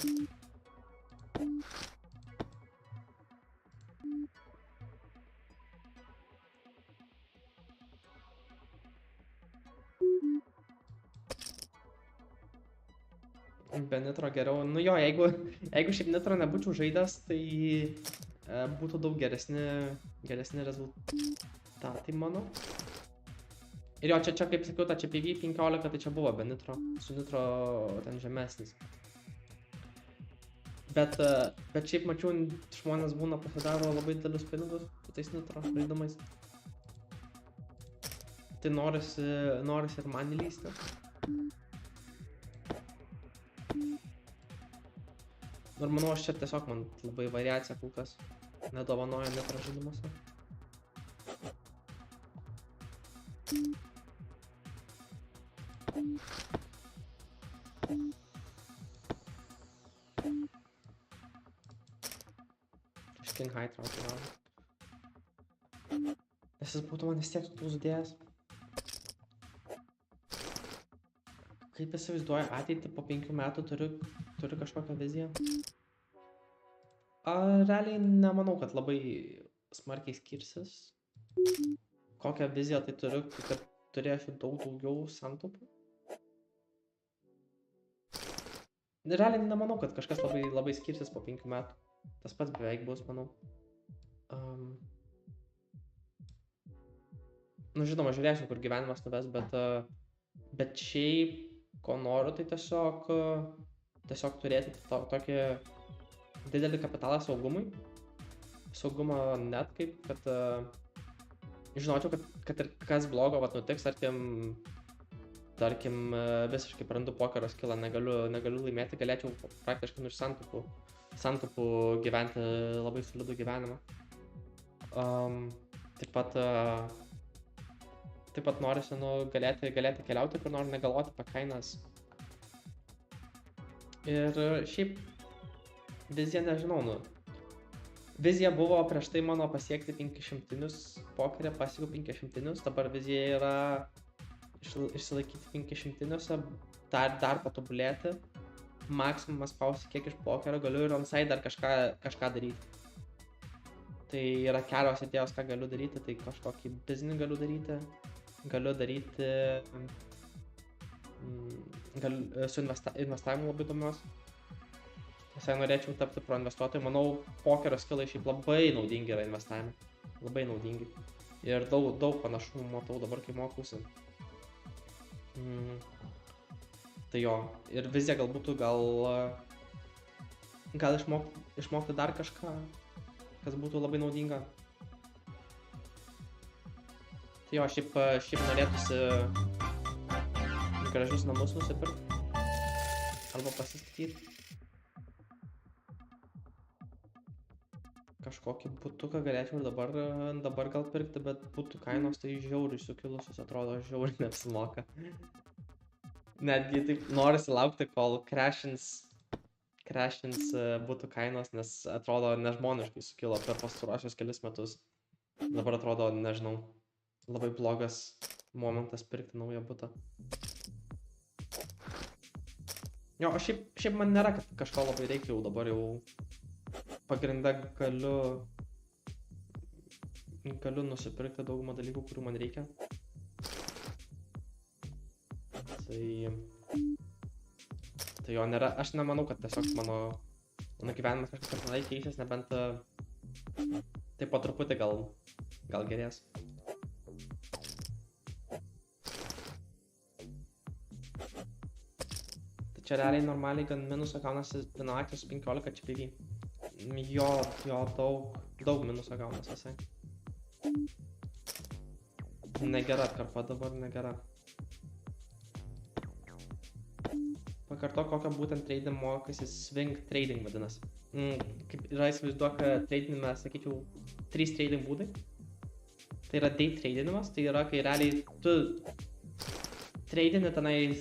Be nitro geriau, nu jo, jeigu šiaip nitro nebūčiau žaidęs, tai būtų daug geresni rezultatai, manau. Ir jo, čia kaip sakiau, ta čia PV 15, tai čia buvo be nitro, su nitro ten žemesnis. Bet šiaip mačiau, žmonės būna pasidaro labai didelius pinigus su tais nitro žaidimais. Tai norisi ir man įlysti. Ir manau, aš čia tiesiog man labai variacija kol kas nedovanoja nitro žaidimuose. Iš King High traukiu gal. Nes jis būtų man vis tiek tų sudėjęs. Kaip įsivaizduoju ateitį po 5 metų turiu kažkokią viziją? Realiai nemanau, kad labai smarkiai skirsis. Kokią viziją tai turiu, kad turėsiu daug daugiau santaupų. Realiai nemanau, kad kažkas labai skirsis po 5 metų. Tas pats beveik bus, manau. Nu, žinoma, žiūrėsiu, kur gyvenimas nuves, bet šiaip, ko noriu, tai tiesiog turėti tokį didelį kapitalą saugumui. Saugumą net kaip, kad žinočiau, kad ir kas blogo nutiks, tarkim, visiškai prarandu pokerio skillą, negaliu laimėti, galėčiau praktiškai iš santaupų gyventi labai solidų gyvenimą. Taip pat norisi galėti keliauti kur nors, negalvoti apie kainas. Ir šiaip vizija nežinau, vizija buvo prieš tai mano pasiekti 500 pokerį, pasiekiau 500, dabar vizija yra išsilaikyti 500, dar patobulėti, maksimumas spausti kiek iš pokerio, galiu ir onside dar kažką daryti. Tai yra kelios idėjos, ką galiu daryti, tai kažkokį biznį galiu daryti su investavimu labai domiuosi. Visai norėčiau tapti proinvestuotoju, manau, pokerio skillai šiaip labai naudingi yra investavime, labai naudingi. Ir daug panašumų matau dabar, kai mokausi. Tai jo, ir vizija gal būtų išmokti dar kažką, kas būtų labai naudinga. Tai jo, šiaip norėtųsi gražius namus nusipirkti arba pasistatyti. Kažkokį butuką galėčiau ir dabar gal pirkti, bet butų kainos tai žiauriai sukilusios, atrodo, žiauriai neapsimoka. Netgi taip norisi laukti, kol crashins butų kainos, nes atrodo nežmoniškai sukilo per pastaruosius kelis metus. Dabar atrodo, nežinau, labai blogas momentas pirkti naują butą. Jo, šiaip man nėra, kad kažko labai reikia jau dabar jau pagrindą galiu nusipirkti daugumą dalykų, kurių man reikia. Tai jo nėra, aš nemanau, kad tiesiog mano gyvenimas kažkas kardinaliai keisis, nebent tai po truputį gal gerės. Tai čia realiai normaliai gan minusą gaunasi viena akcija su 15 HPV. Jo, daug minusą gaunasi visai. Negera atkarpa dabar, negera. Pakartok, kokią būtent trading mokasi, swing trading vadinasi. Kaip yra įsivaizduok, tradingime, sakyčiau, 3 trading būdai. Tai yra day tradingimas, tai yra, kai realiai tu tradini tenais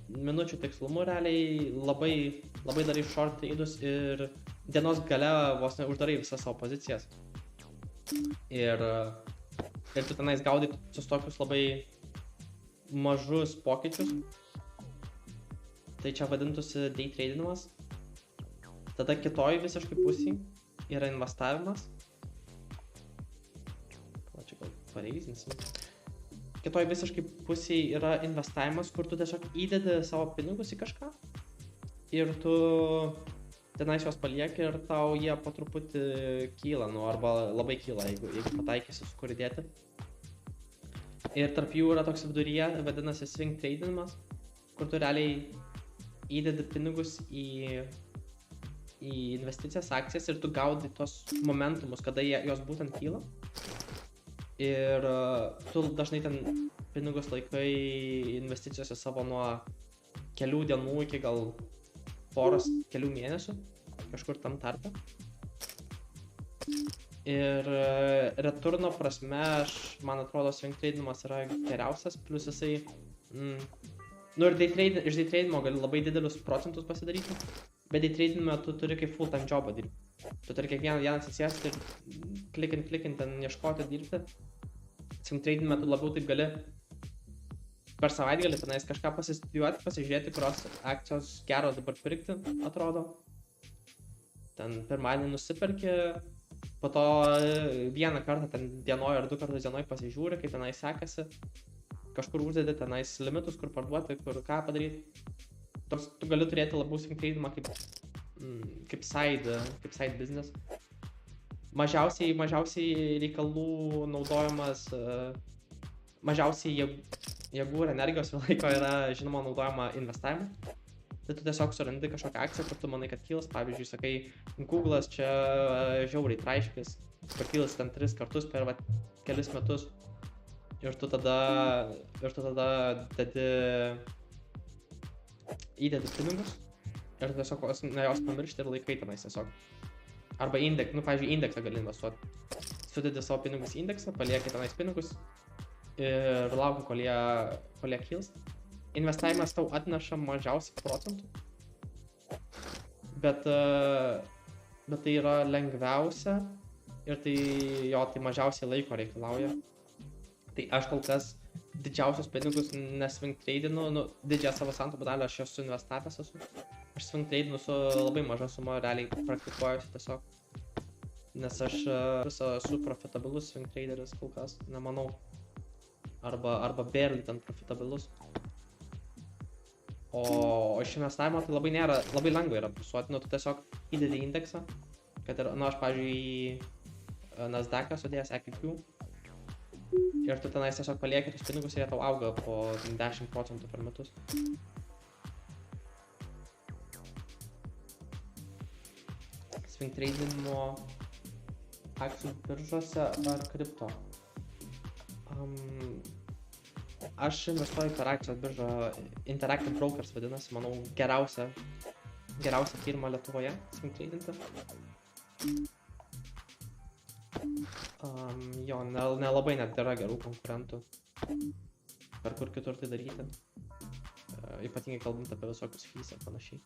minučių tikslumu, realiai labai darai short trade'us ir dienos gale vos neuždarai visas savo pozicijas. Ir tu tenais gaudai tokius labai mažus pokyčius. Tai čia vadintųsi day tradingimas. Tada kitoj visiškai pusėj yra investavimas. Čia gal pareizinsim. Kitoj visiškai pusėj yra investavimas, kur tu tiesiog įdedi savo pinigus į kažką. Ir tu tenais juos palieki ir tau jie po truputį kyla, arba labai kyla, jeigu pataikysi su kur įdėti. Ir tarp jų yra toks viduryje, vadinasi swing tradingimas, kur tu realiai įdedi pinigus į investicijas, akcijas ir tu gaudai tos momentumus, kada jos būtent kyla. Ir tu dažnai ten pinigus laikai investicijose savo nuo kelių dienų iki gal kelių mėnesių, kažkur tam tarpe. Ir returno prasme, man atrodo, swing tradinimas yra geriausias, plus jisai, nu ir iš day tradinimo gali labai didelius procentus pasidaryti, bet day tradinime tu turi kaip full time jobą dirbti. Tu turi kiekvieną dieną atsisėsti ir klikint ten ieškoti dirbti. Swing tradinime tu labiau taip gali per savaitgalį tenais kažką pasistudijuoti, pasižiūrėti, kurios akcijos geros dabar pirkti, atrodo. Ten pirmadienį nusiperki, po to vieną kartą ten dienoj ar 2 kartus dienoj pasižiūri, kaip tenai sekasi. Kažkur uždedi tenais limitus, kur parduoti, kur ką padaryti. Tu gali turėti labiau swing tradingą kaip side business. Mažiausiai reikalų naudojamas, mažiausiai jėgų ir energijos ir laiko yra, žinoma, naudojama investavimui. Tai tu tiesiog surandi kažkokią akciją, kur tu manai, kad kils. Pavyzdžiui, sakai, Google'as čia žiauriai traiškis, pakils ten 3 kartus per kelis metus. Ir tu tada įdedi pinigus ir tiesiog jos pamiršti ir laikai tenais tiesiog. Arba pavyzdžiui, indeksą gali investuoti. Sudedi savo pinigus į indeksą, palieki tenais pinigus ir lauki, kol jie kils. Investavimas tau atneša mažiausiai procentų, bet tai yra lengviausia ir tai mažiausiai laiko reikalauja. Tai aš kol kas didžiausius pinigus neswing tradinu, didžiąją savo santaupų dalį aš esu investavęs esu. Aš swing tradinu su labai maža suma, realiai praktikuojuosi tiesiog. Nes aš esu profitabilus swing traderis kol kas, nemanau. Arba barely ten profitabilus. O iš investavimo tai labai lengva yra plusuoti, tu tiesiog įdedi indeksą, kad ir, aš pavyzdžiui Nasdaq'ą sudėjęs EQQ ir tu tenais tiesiog palieki tus pinigus ir jie tau auga po 10% per metus. Swing tradinimo akcijų biržose ar kripto? Aš investuoju per akcijos biržą, Interactive Brokers vadinasi, manau, geriausia firma Lietuvoje swing tradinti. Jo, nelabai net yra gerų konkurentų, per kur kitur tai daryti, ypatingai kalbant apie visokius fees ir panašiai.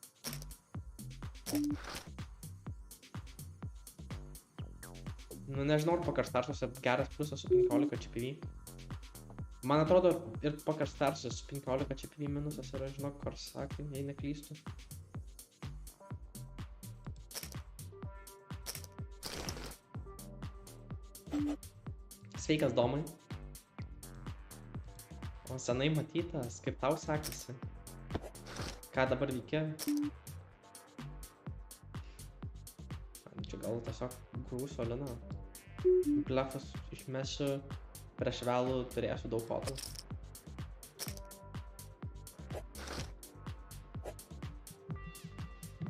Nežinau, ar PokerStars'uose geras pliusas su 15 GPV. Man atrodo, ir PokerStars'uose su 15 GPV minusas yra, žinok, Korsakai, jei neklystu. Sveikas, Domai. O senai matytas, kaip tau sekasi? Ką dabar veikia? Čia gal tiesiog grūsiu liną. Blefas išmesiu, prieš vėlų turėsiu daug kotų.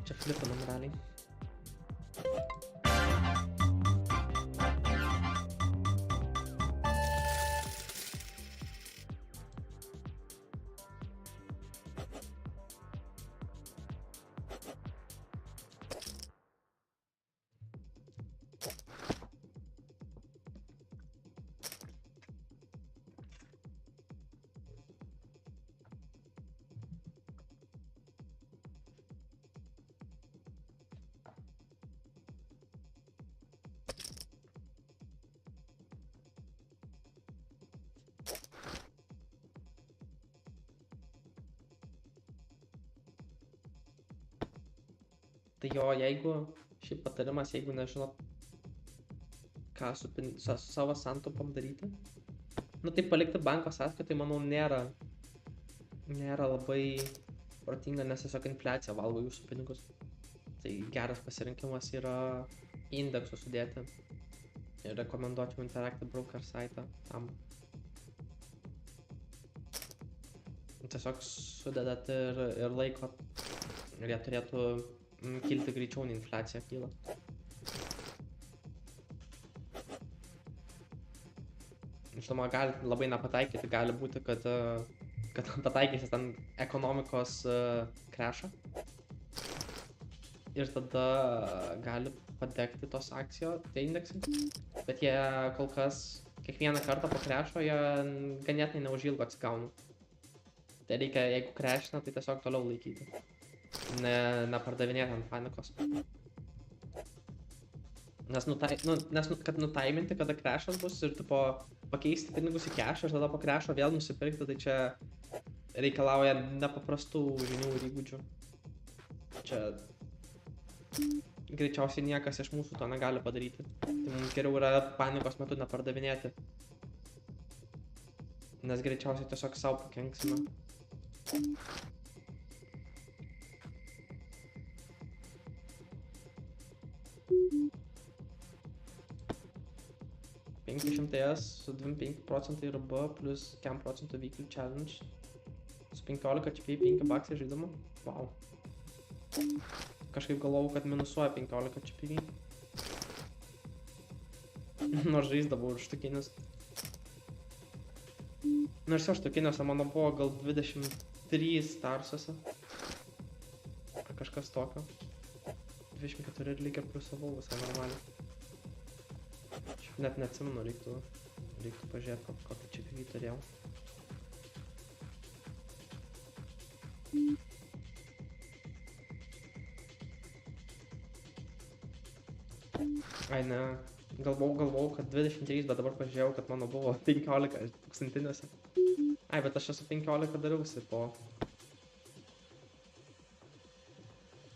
Čia flipinam realiai. Tai jo, šiaip patarimas, jeigu nežinot, ką su savo santaupom daryti, tai palikti banko sąskaitą, tai manau nėra labai protinga, nes tiesiog infliacija valgo jūsų pinigus. Tai geras pasirinkimas yra indeksus sudėti ir rekomenduočiau Interactive Broker saitą tam. Tiesiog sudedat ir laikot ir jie turėtų kilti greičiau, nei infliacija kyla. Žinoma, gali labai nepataikyti, gali būti, kad pataikysi ten ekonomikos crashą. ir tada gali padegti tos akcijos, tie indeksai. Bet jie kol kas kiekvieną kartą po krešo jie ganėtinai neužilgo atsigauna. Tai reikia, jeigu krešina, tai tiesiog toliau laikyti. Nepardavinėti ant panikos. Nes kad nutaiminti, kada krešas bus ir tipo pakeisti pinigus į kešą ir tada po krešo vėl nusipirkti, tai čia reikalauja nepaprastų žinių ir įgūdžių. Čia greičiausiai niekas iš mūsų to negali padaryti. Tai mums geriau yra panikos metu nepardavinėti. Nes greičiausiai tiesiog savo pakenksime. 500 su 25% RB plus 5% weekly challenge. Su 15 HP 5 baksai žaidimo. Wow. Kažkaip galvojau, kad minusuoja 15 HP. Nors žaisdavau ir štukinius. Nors jo štukiniuose mano buvo gal 23 starsuose. Kažkas tokio. 24 ir lyg ir pliusavau visai normaliai. Net neatsimenu, reiktų pažiūrėti, kokį čia pivį turėjau. Ai ne, galvojau, kad 23, bet dabar pažiūrėjau, kad mano buvo 15 tūkstantiniuose. Ai, bet aš esu 15 dariausi po...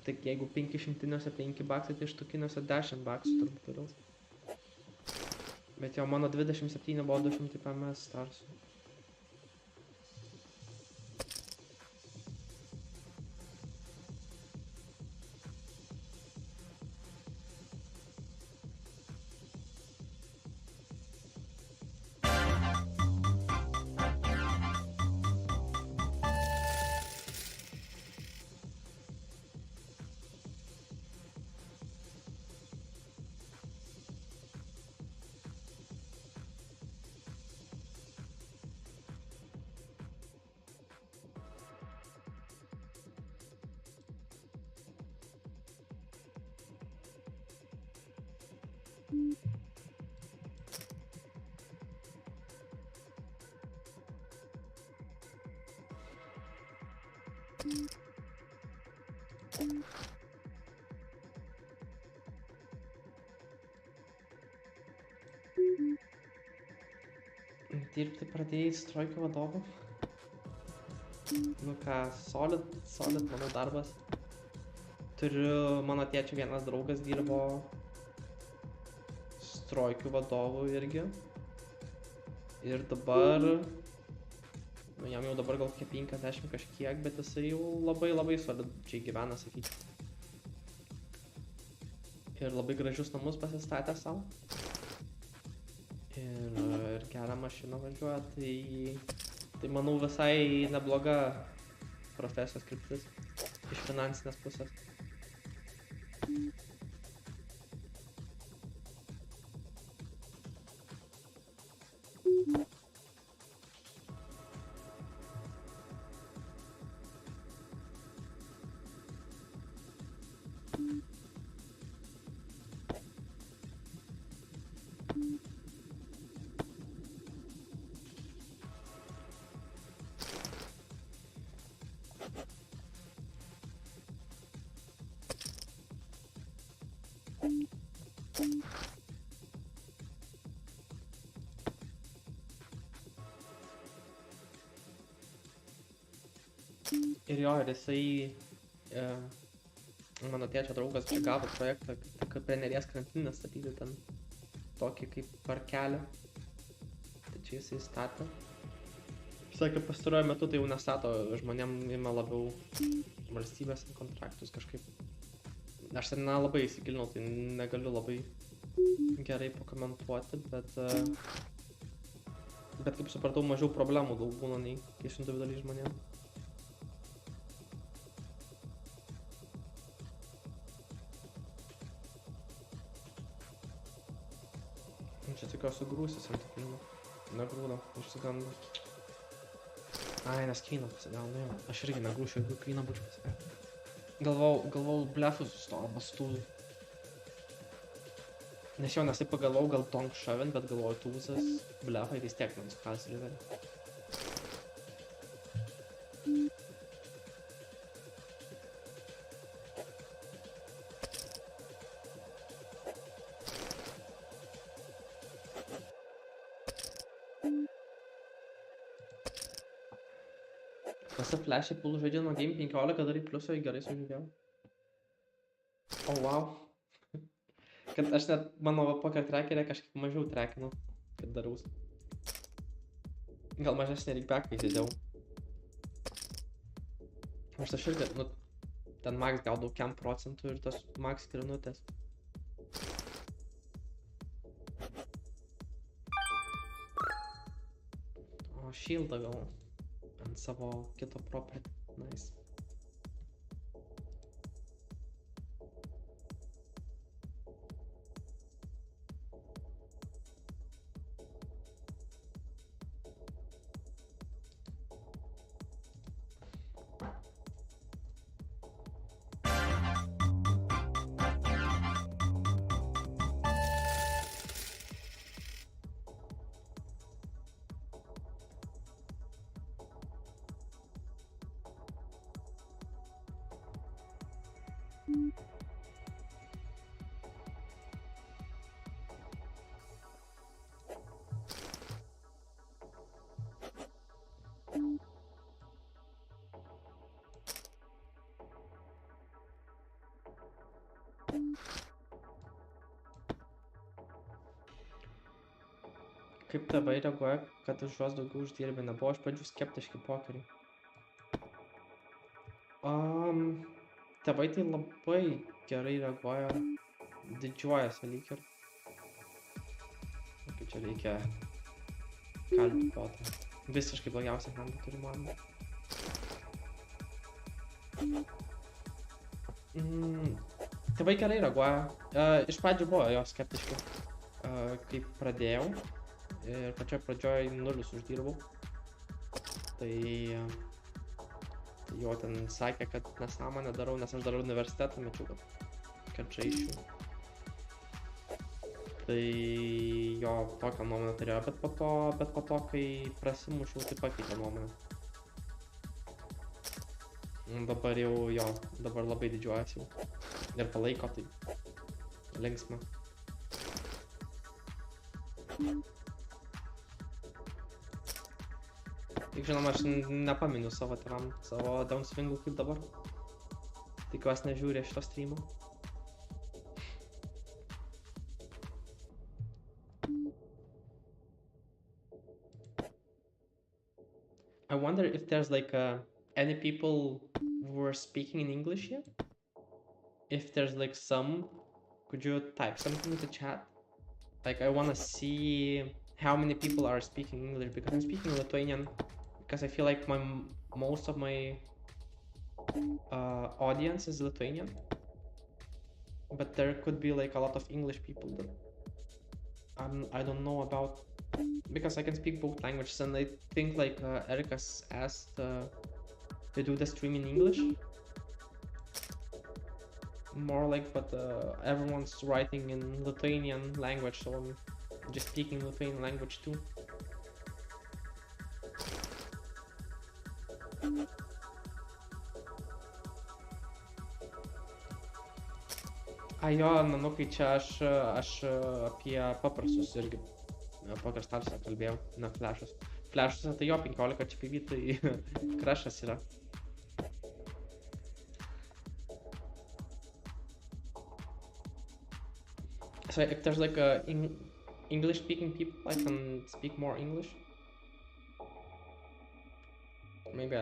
Tik jeigu 500-niuose 5 baksai, tai štukiniuose 10 baksų turbūt dariausi. Bet jo, mano 27 buvo 200 PMS starsų. Dirbti pradėjai strojkių vadovu. Nu ką, solid mano darbas. Turiu, mano tėčio vienas draugas dirbo strojkių vadovu irgi. Ir dabar, nu jam jau dabar gal 50 kažkiek, bet jisai jau labai solidžiai gyvena, sakyčiau. Ir labai gražius namus pasistatė savo. Ir gerą mašiną važiuoja, tai manau visai nebloga profesijos kryptis iš finansinės pusės. Ir jo, ir jisai, mano tėčio draugas čia gavo projektą, kad prie Neries krantinės statyti ten tokį kaip parkelį. Tai čia jisai statė. Sakė, pastaruoju metu tai jau nestato, žmonėm ima labiau valstybės kontraktus kažkaip. Aš ten nelabai įsigilinau, tai negaliu labai gerai pakomentuoti, bet kaip supratau, mažiau problemų daug būna nei kai su individualiais žmonėm. Čia tikiuosi grūsis ant tikrinimo. Negrūdo, išsigando. Ai, nes kvyną pasigaunu jau. Aš irgi negrūšiu, jeigu kvyną būčiau pasigaunu. Galvau blefus sustojau bastūzų. Nes taip pagalvau, gal tonk šavint, bet galvoju tūzas, blefai vis tiek man sukals riverį. Pasa flash'ai pulų žaidžia nuo game 15 darai pliuso į gerai sužaidėjau. O, wow. Kad aš net mano poker tracker'e kažkaip mažiau trackinu, kad daraus. Gal mažesnė reikbacką įsidėjau. Aš tas irgi, nu, ten max gaudau 100% ir tas max skrinutės. O, shieldą gal ant savo kito property. Nice. Kaip tėvai reaguoja, kad už juos daugiau uždirbi? Nebuvo iš pradžių skeptiški pokeriui. Tėvai tai labai gerai reaguoja, didžiuojasi lyg ir. Kaip čia reikia kalbėti potą. Visiškai blogiausia handa turi man. Tėvai gerai reaguoja. Iš pradžių buvo jo skeptiški, kaip pradėjau. Ir pačioj pradžioj nulius uždirbau. Tai jo ten sakė, kad nesąmonę darau, nes aš darau universitetą, mečiau, kad žaisčiau. Tai jo tokią nuomonę turėjo, bet po to, kai prasimušiau, tai pakeitė nuomonę. Dabar jau jo, dabar labai didžiuojasi jau. Ir palaiko, tai linksma. Tik žinoma, aš nepaminiu savo tėvam, savo downswingų kaip dabar. Tikiuosi nežiūrė šito streamo. I wonder if there's like any people who are speaking in English here? If there's like some, could you type something in the chat? Like I wanna see how many people are speaking English, because I'm speaking Lithuanian. Because I feel like most of my audience is Lithuanian, but there could be like a lot of English people that I don't know about, because I can speak both languages, and I think like Erica's asked to do the stream in English more like, but everyone's writing in Lithuanian language, so I'm just speaking Lithuanian language too. Jo, nanukai, čia aš apie paprastus irgi paprastarsią kalbėjau, ne flashus. Flashus tai jo 15 ČPV, tai crashas yra. So if there's like English speaking people, I can speak more English. Maybe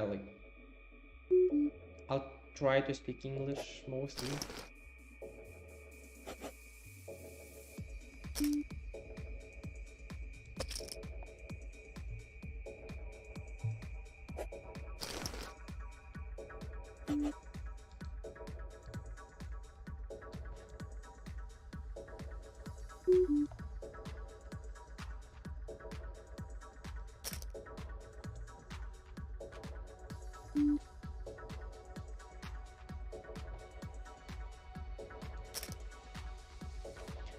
I'll try to speak English mostly.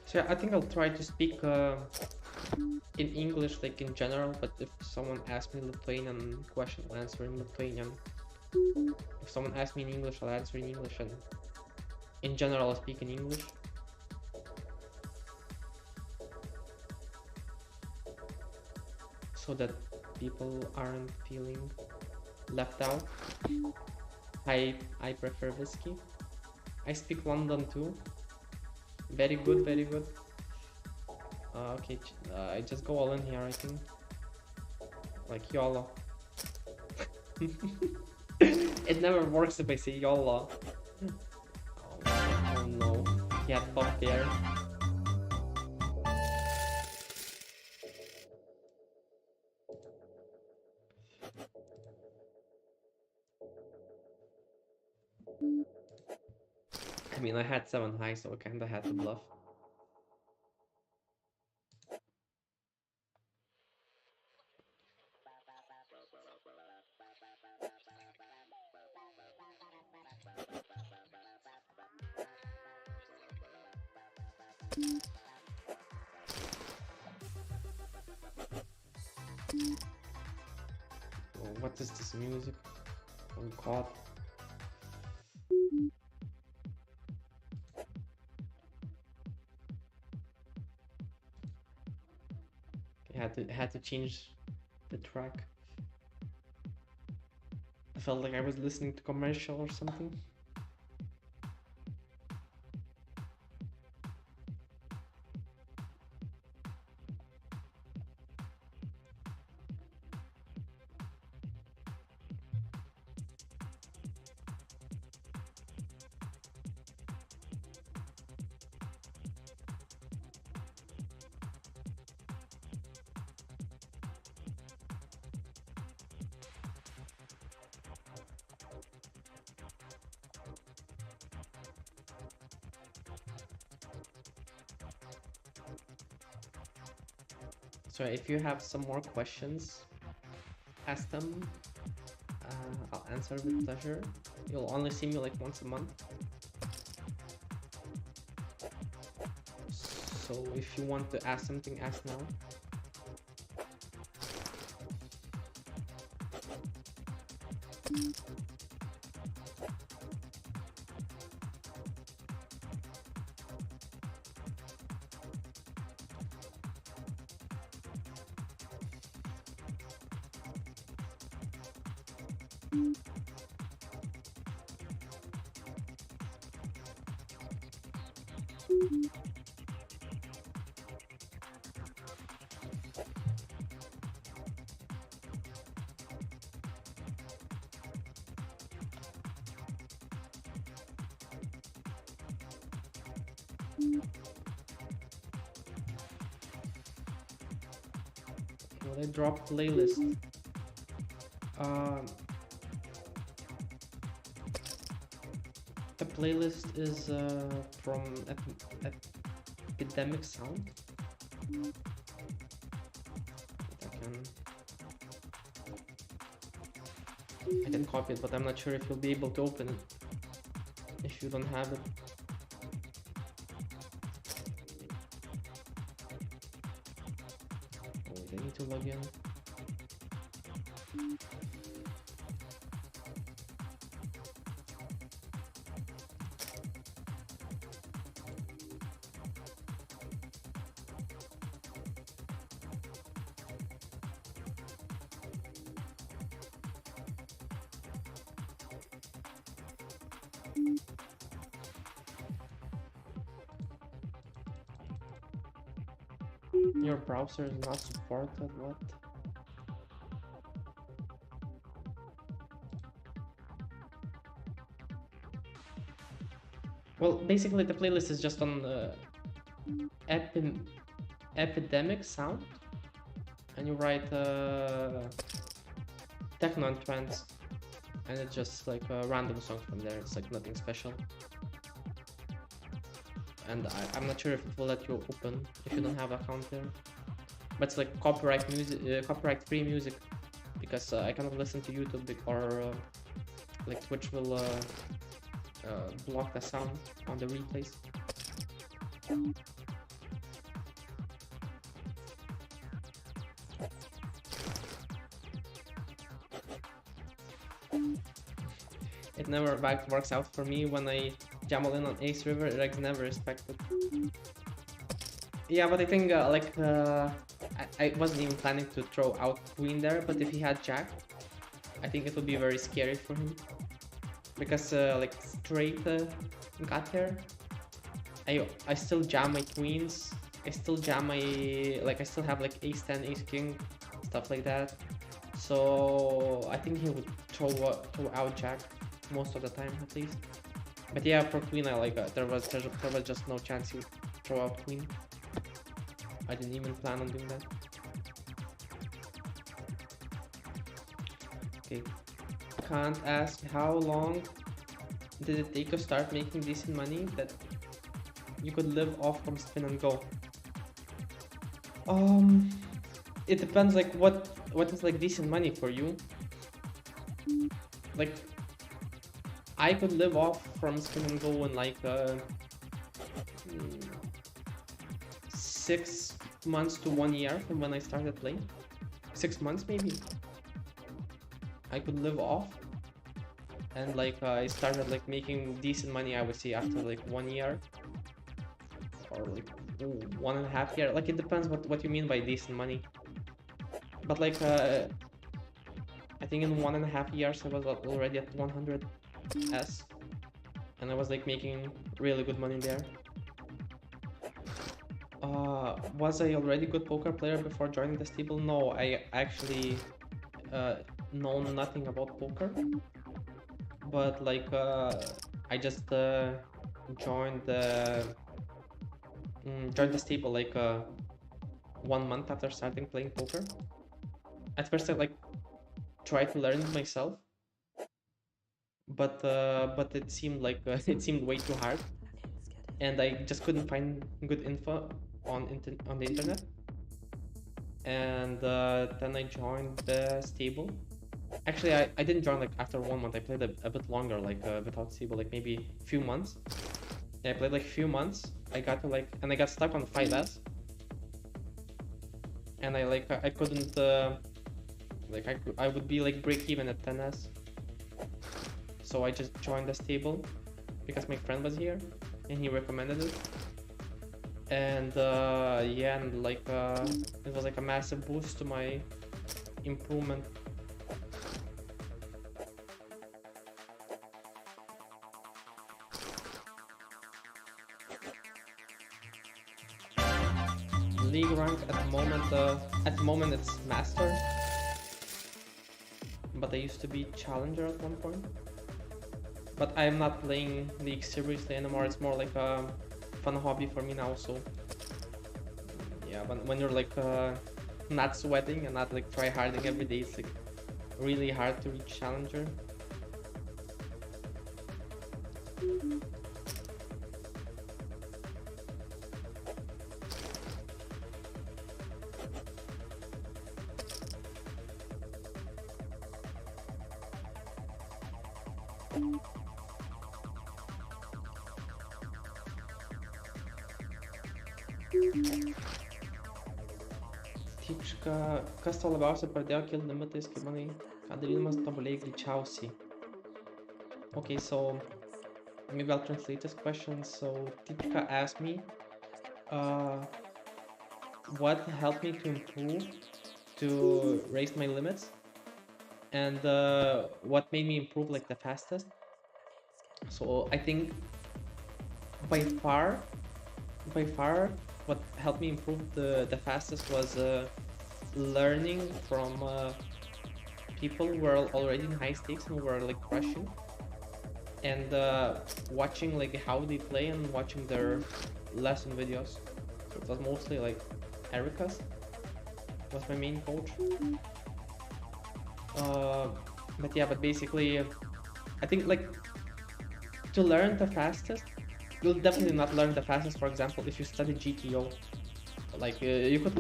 So I think I'll try to speak in English, like in general, but if someone asks me Lithuanian question, I'll answer in Lithuanian. If someone asks me in English, I'll answer in English, and in general, I'll speak in English. So that people aren't feeling left out. I prefer whiskey. I speak London too. Very good, very good. Okay, I just go all in here, I think. Like YOLO. It never works if I say YOLO. Oh no, he had buff there. I mean, I had 7 high, so I kinda had to bluff. Oh, what is this music? Oh god. I had to change the track. I felt like I was listening to commercial or something. So if you have some more questions, ask them. I'll answer with pleasure. You'll only see me like once a month. So if you want to ask something, ask now. Will I drop playlist? The playlist is from Epidemic Sound. I can copy it, but I'm not sure if you'll be able to open it if you don't have it. Oh, I need to log in. Your browser is not supported, what? Well, basically the playlist is just on Epidemic Sound, and you write techno and trance, and it's just like random songs from there. It's like nothing special. And I'm not sure if it will let you open if you don't have an account there. But it's like copyright music, copyright-free music, because I cannot listen to YouTube or like Twitch will block the sound on the replays. it never works out for me. When I jam all in on ace river, regs never respected. Yeah, but I think I wasn't even planning to throw out queen there, but if he had jack, I think it would be very scary for him. Because like straight got here, I still jam my queens. I still jam my, like I still have like ace 10, ace king, stuff like that. So I think he would throw out jack most of the time at least. But yeah, for queen I like there was just no chance he would throw out queen. I didn't even plan on doing that. Okay. Can't ask how long did it take to start making decent money that you could live off from spin and go? It depends like what is like decent money for you. Like I could live off from spin and go in like 6 months to 1 year from when I started playing. 6 months maybe. I could live off, and like I started like making decent money, I would say, after like 1 year or like 1.5 years. Like it depends what you mean by decent money. But like I think in 1.5 years I was already at 100s, and I was like making really good money there. Was I already good poker player before joining this table? No, I actually know nothing about poker, but like I just joined this table like 1 month after starting playing poker. At first I like tried to learn it myself, but it seemed like it seemed way too hard, and I just couldn't find good info on the internet. And then I joined the stable. Actually, I didn't join like after 1 month. I played a bit longer, like without stable, like maybe a few months. Yeah, I played like a few months. I got to like, and I got stuck on 5s. And I couldn't like I would be like break even at 10s. So I just joined the stable because my friend was here and he recommended it. And yeah, and like it was like a massive boost to my improvement. League rank at the moment it's master, but I used to be challenger at one point. But I'm not playing League seriously anymore. It's more like a fun hobby for me now. So yeah, when you're like not sweating and not like try harding every day, it's like really hard to reach challenger. Tyčka, kas tau labiausiai pradėjo kilti limitais, kaip manai, ką darydamas tobulėjai greičiausiai? Okay, so maybe I'll translate this question. So Tyčka asked me what helped me to improve, to raise my limits, and what made me improve like the fastest. So I think by far what helped me improve the fastest was learning from people who were already in high stakes and who were like crushing, and watching like how they play and watching their lesson videos. So it was mostly like Erica's was my main coach. But yeah, but basically I think like to learn the fastest, you'll definitely not learn the fastest, for example, if you study GTO. Like you could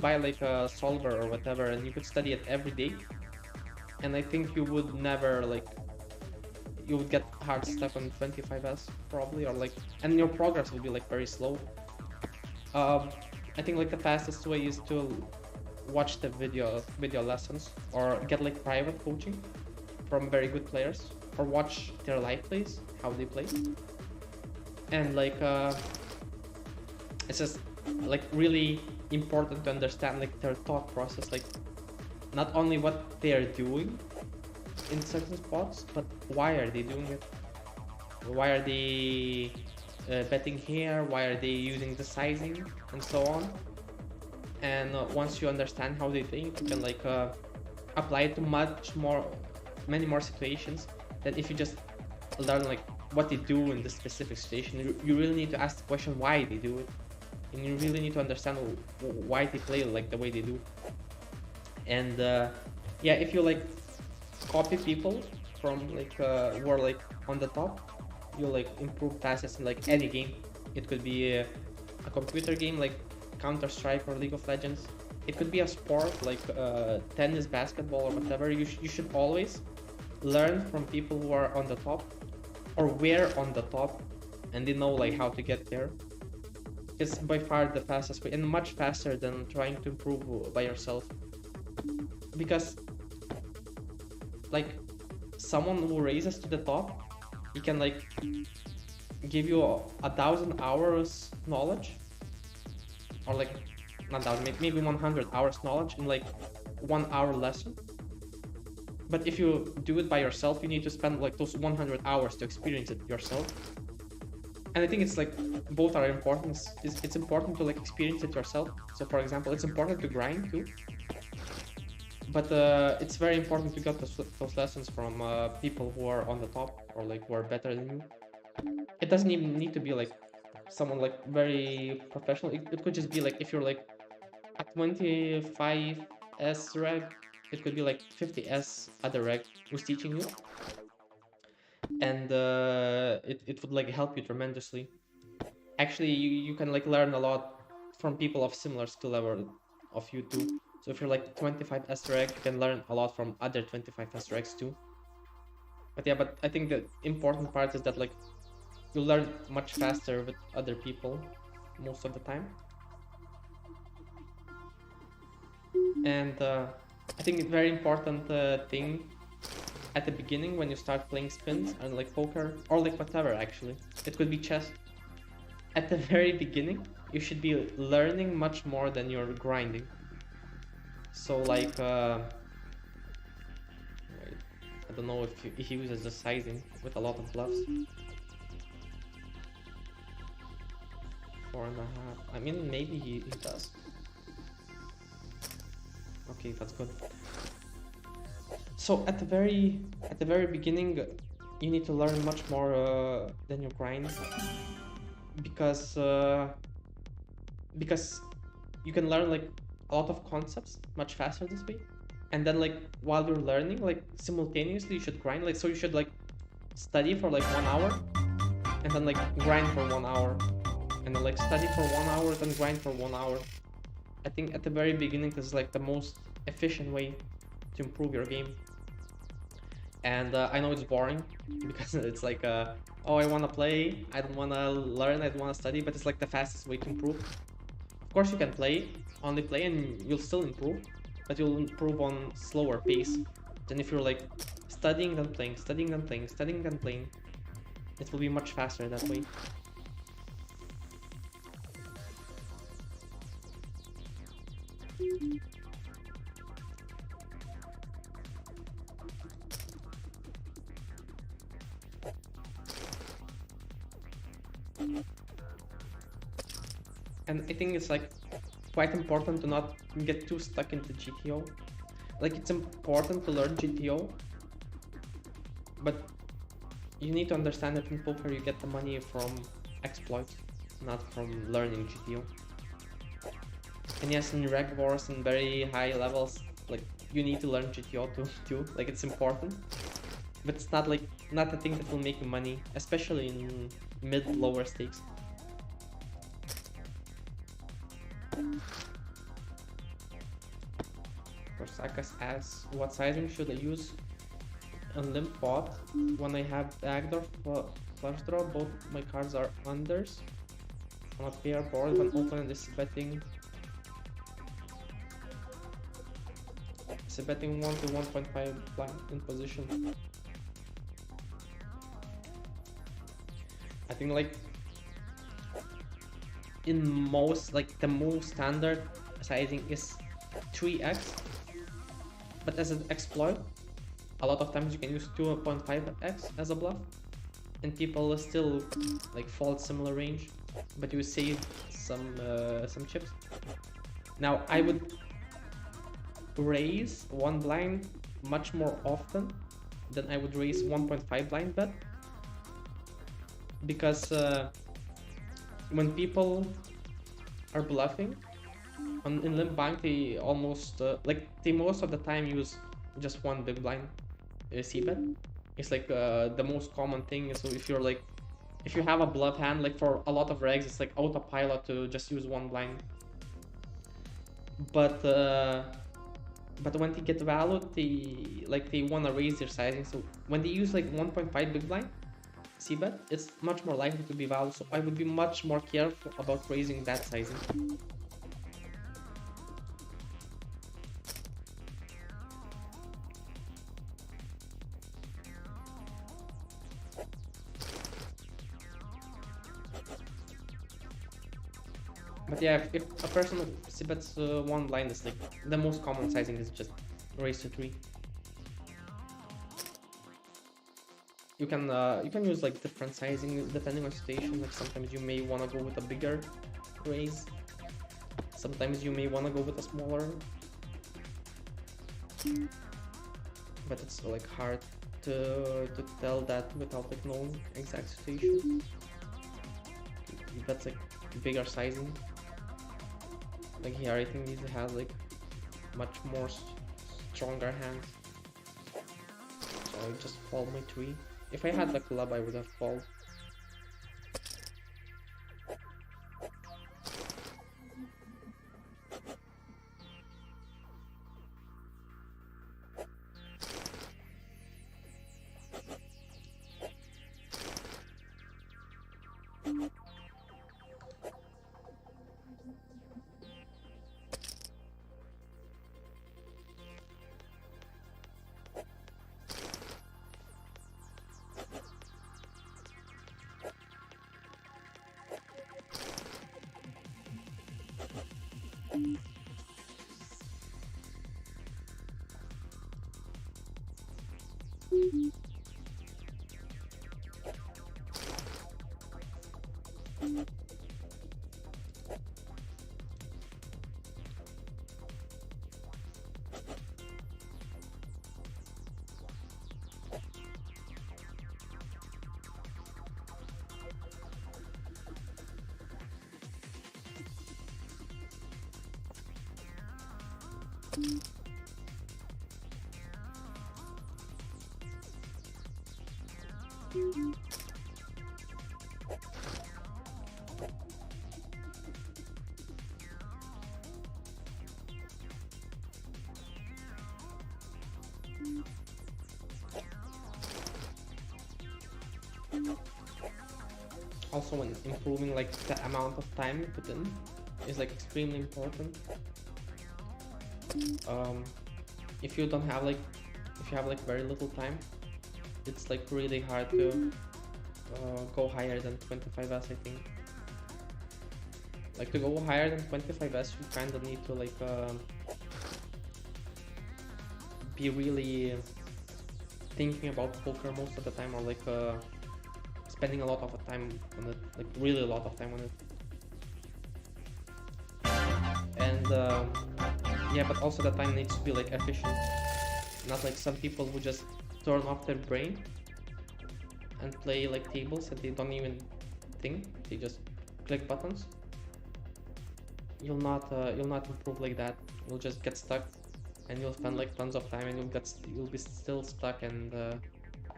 buy like a solver or whatever and you could study it every day, and I think you would never like, you would get hard stuck on 25s probably, or like, and your progress would be like very slow. I think like the fastest way is to watch the video lessons or get like private coaching from very good players or watch their live plays, how they play, and like it's just like really important to understand like their thought process, like not only what they are doing in certain spots, but why are they doing it? Why are they betting here? Why are they using the sizing and so on? And once you understand how they think, you can like apply it to many more situations. That if you just learn like what they do in this specific situation, you really need to ask the question why they do it, and you really need to understand why they play like the way they do. And yeah, if you like copy people from like who are like on the top, you like improve fastest in like any game. It could be a computer game like Counter-Strike or League of Legends. It could be a sport like tennis, basketball, or whatever. You should always learn from people who are on the top or were on the top, and they know like how to get there. It's by far the fastest way, and much faster than trying to improve by yourself. Because like someone who raises to the top, he can like give you 1,000 hours knowledge, or like not 1,000, maybe 100 hours knowledge in like 1 hour lesson. But if you do it by yourself, you need to spend like those 100 hours to experience it yourself. And I think it's like both are important. It's important to like experience it yourself. So for example, it's important to grind too, but it's very important to get those lessons from people who are on the top or like who are better than you. It doesn't even need to be like someone like very professional. It could just be like if you're like at 25s reg, it could be like 50s other reg who's teaching you, and it would like help you tremendously. Actually, you can like learn a lot from people of similar skill level of you too. So if you're like 25s reg, you can learn a lot from other 25s regs too. But yeah, but I think the important part is that like you learn much faster with other people most of the time. And I think it's very important thing at the beginning when you start playing spins and like poker or like whatever, actually it could be chess. At the very beginning you should be learning much more than you're grinding. So like wait, I don't know if he uses the sizing with a lot of bluffs. 4.5, I mean maybe he does. Okay, that's good. So at the very beginning, you need to learn much more than your grind, because you can learn like a lot of concepts much faster this way. And then like while you're learning, like simultaneously you should grind. Like so you should like study for like 1 hour, and then like grind for 1 hour, and then like study for 1 hour, then grind for 1 hour. I think at the very beginning this is like the most efficient way to improve your game. And I know it's boring because it's like oh, I want to play, I don't want to learn, I don't want to study, but it's like the fastest way to improve. Of course you can only play and you'll still improve, but you'll improve on slower pace than if you're like studying then playing, studying then playing, studying then playing. It will be much faster that way. And I think it's like quite important to not get too stuck into GTO. Like it's important to learn GTO, but you need to understand that in poker you get the money from exploits, not from learning GTO. And yes, in reg wars and very high levels, like you need to learn GTO too. Like it's important, but it's not like not a thing that will make you money, especially in lower stakes. Korsakas asks, what sizing should I use on limp pot when I have backdoor flush draw? Both my cards are unders on a pair board when opponent is betting 1 to 1.5 blind in position. think like in most, like the most standard sizing is 3x, but as an exploit, a lot of times you can use 2.5x as a bluff, and people still like fall similar range, but you save some chips. Now I would raise one blind much more often than I would raise 1.5 blind bet, because when people are bluffing in limp bank, they almost they most of the time use just one big blind c bet. It's like the most common thing. So if you're like, if you have a bluff hand, like for a lot of regs, it's like autopilot to just use one blind. But when they get value, they want to raise their sizing. So when they use like 1.5 big blind c bet, it's much more likely to be value. So I would be much more careful about raising that sizing. But yeah, if a person c-bets one blind, is like the most common sizing is just raise to 3. You can use like different sizing depending on situation. Like sometimes you may want to go with a bigger raise, sometimes you may want to go with a smaller, but it's like hard to tell that without like knowing exact situation. That's like bigger sizing. Like here, I think he has like much more stronger hands. So I just fold my 3. If I had the club, I would have fold. Also, when improving like the amount of time you put in is like extremely important. If you don't have like, if you have like very little time, it's like really hard to go higher than 25s, I think. Like to go higher than 25s, you kind of need to like be really thinking about poker most of the time, or like spending a lot of time on it, like really a lot of time on it. And yeah, but also the time needs to be like efficient, not like some people who just turn off their brain and play like tables and they don't even think, they just click buttons. You'll not improve like that. You'll just get stuck, and you'll spend like tons of time, and you'll be still stuck, and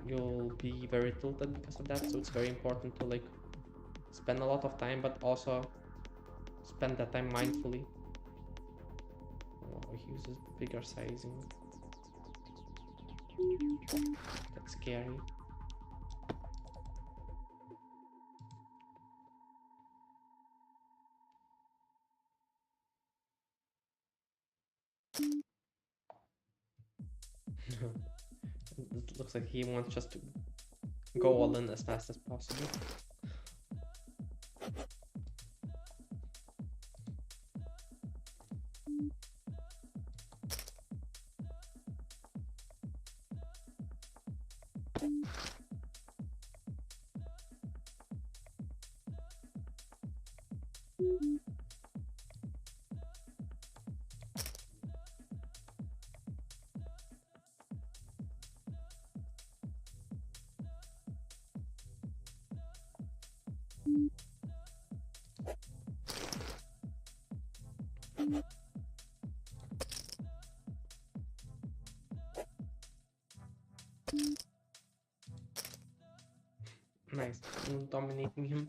you'll be very tilted because of that. So it's very important to like spend a lot of time, but also spend that time mindfully. Oh, he uses bigger sizing. That's scary. It looks like he wants just to go all in as fast as possible. Nice, dominating him.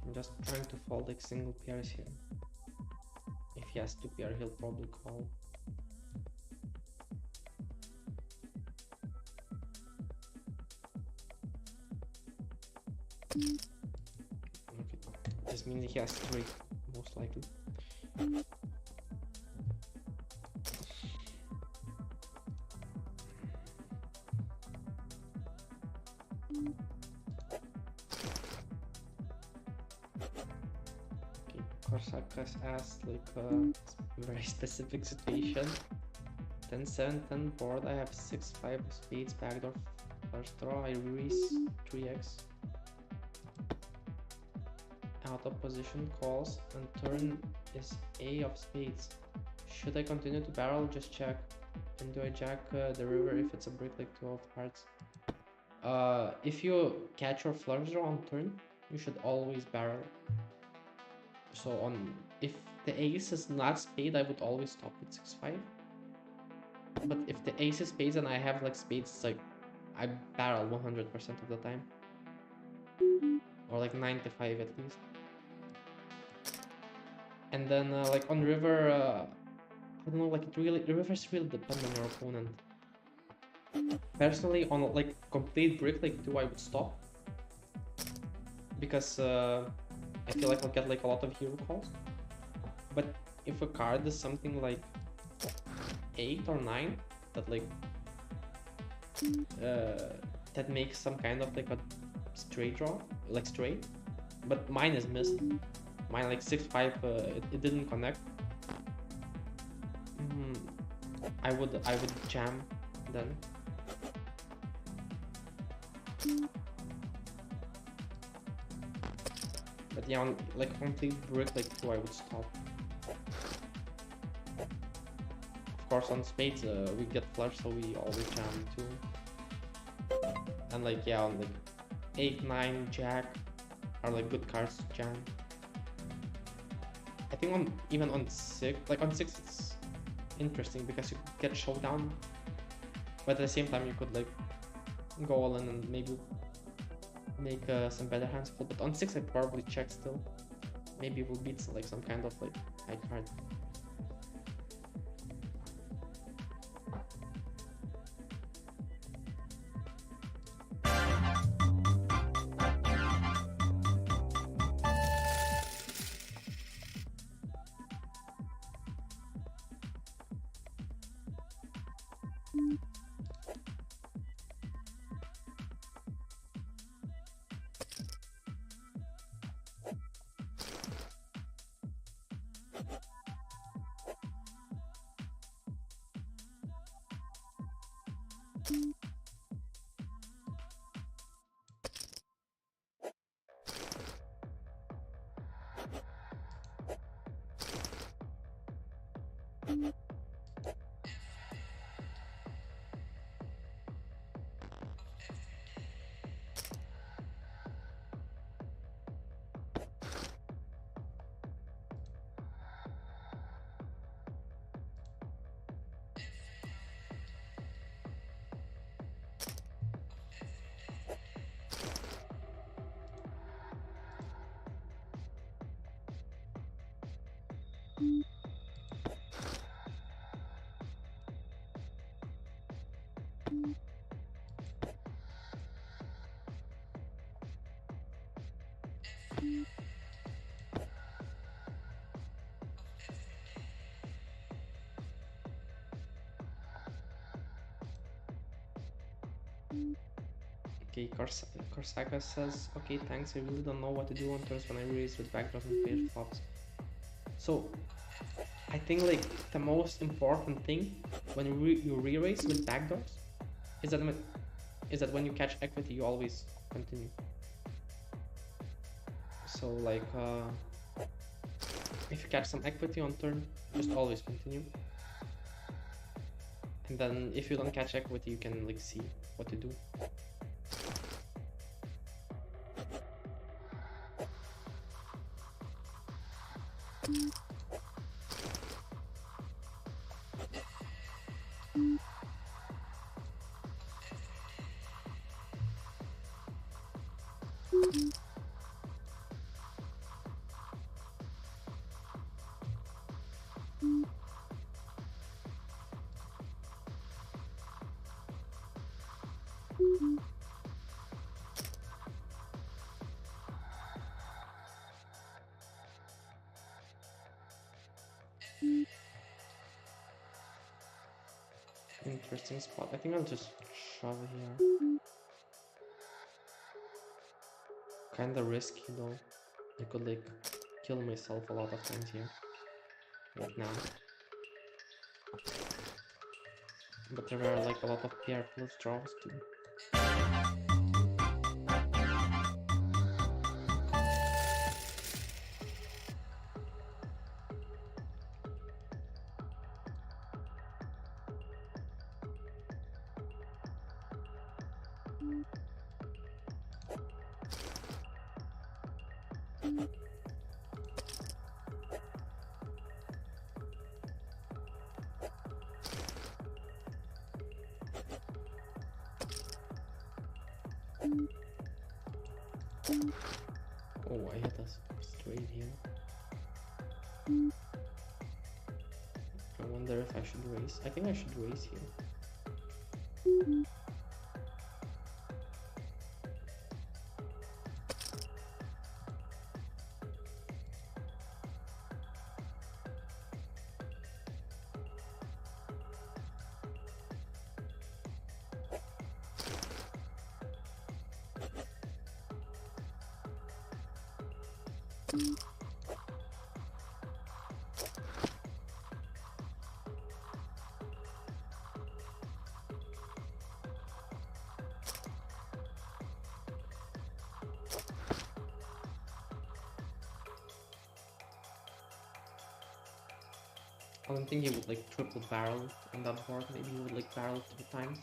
I'm just trying to fold like single pairs here. If he has two pair, he'll probably call. Okay, this means he has three, most likely. Korsaka's asked like a very specific situation. 10-7, 10 board, I have 6-5 spades, backdoor first draw, I raise 3x. Out of position calls, and turn is A of spades. Should I continue to barrel? Just check. And do I jack the river if it's a brick like 2 of hearts? If you catch your flush draw on turn, you should always barrel. So if the ace is not spade, I would always stop with 6-5. But if the ace is spades and I have like spades, it's like I barrel 100% of the time, or like 95 at least. And then like on river, I don't know, like the rivers really depend on your opponent. Personally, on like complete brick like 2, I would stop, because I feel like I'll get like a lot of hero calls. But if a card is something like 8 or 9 that like that makes some kind of like a straight draw, like straight, but mine is missed. Mine like 6-5, it didn't connect. I would jam then. But yeah, on like complete brick like 2, I would stop. Of course, on spades we get flush, so we always jam too. And like yeah, on like 8, 9, jack are like good cards to jam. I think even on 6, like on 6 it's interesting because you get showdown, but at the same time you could like go all in and maybe make some better hands full. But on 6 I probably check still. Maybe we'll beat like some kind of like high card. Okay, Korsaka says, okay, thanks, I really don't know what to do on turns when I re-raise with backdoors and paired flops. So, I think like the most important thing when you re-raise with backdoors is that when you catch equity, you always continue. So like, if you catch some equity on turn, just always continue. And then if you don't catch equity, you can like see what to do. Interesting spot. I think I'll just shove here. Kinda risky though. I could like kill myself a lot of times here. Like now. But there are like a lot of PR plus draws too. Oh, I hit us straight here. I wonder if I should raise. I think I should raise here. I don't think he would like triple barrel on that board. Maybe he would like barrel 2 times.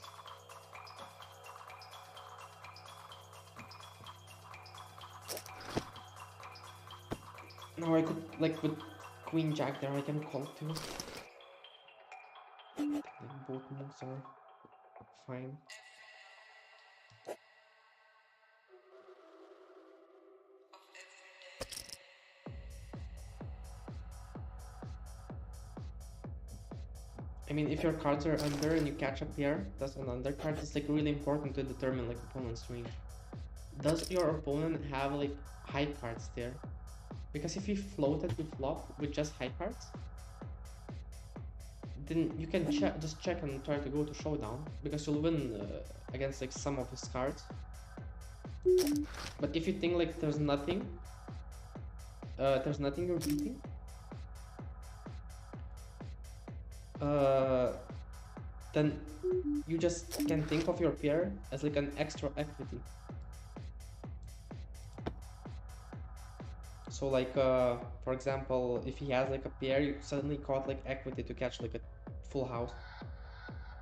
No, I could like with Queen Jack there. I can call too. Like both moves are fine. I mean, if your cards are under and you catch a pair, that's an undercard. It's like really important to determine like opponent's range. Does your opponent have like high cards there? Because if he floated with flop with just high cards, then you can just check and try to go to showdown because you'll win against like some of his cards. But if you think like there's nothing you're beating, then you just can think of your pair as like an extra equity. So like for example, if he has like a pair, you suddenly caught like equity to catch like a full house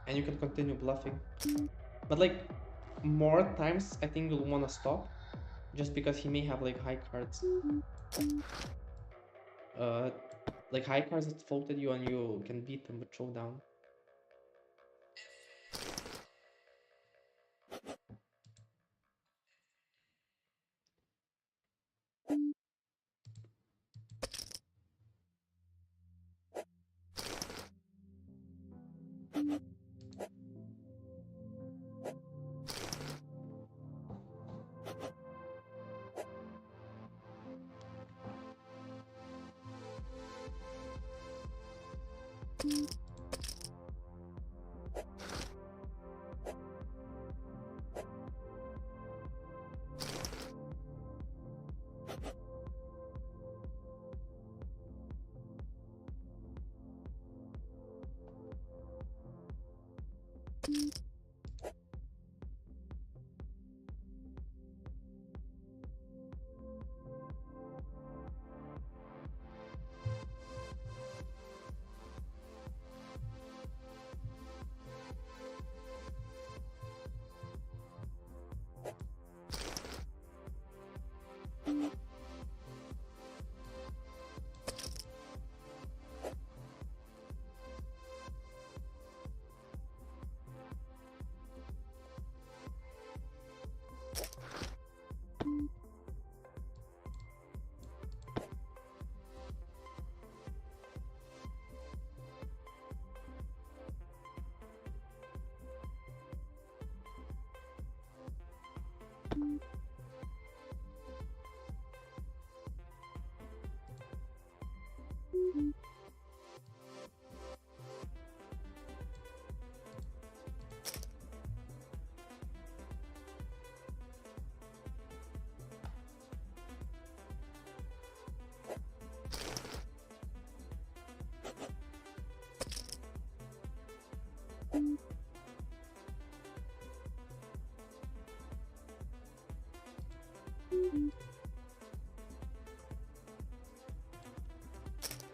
and you can continue bluffing. But like more times I think you'll want to stop just because he may have like high cards. Like high cards that folded you and you can beat them with showdown.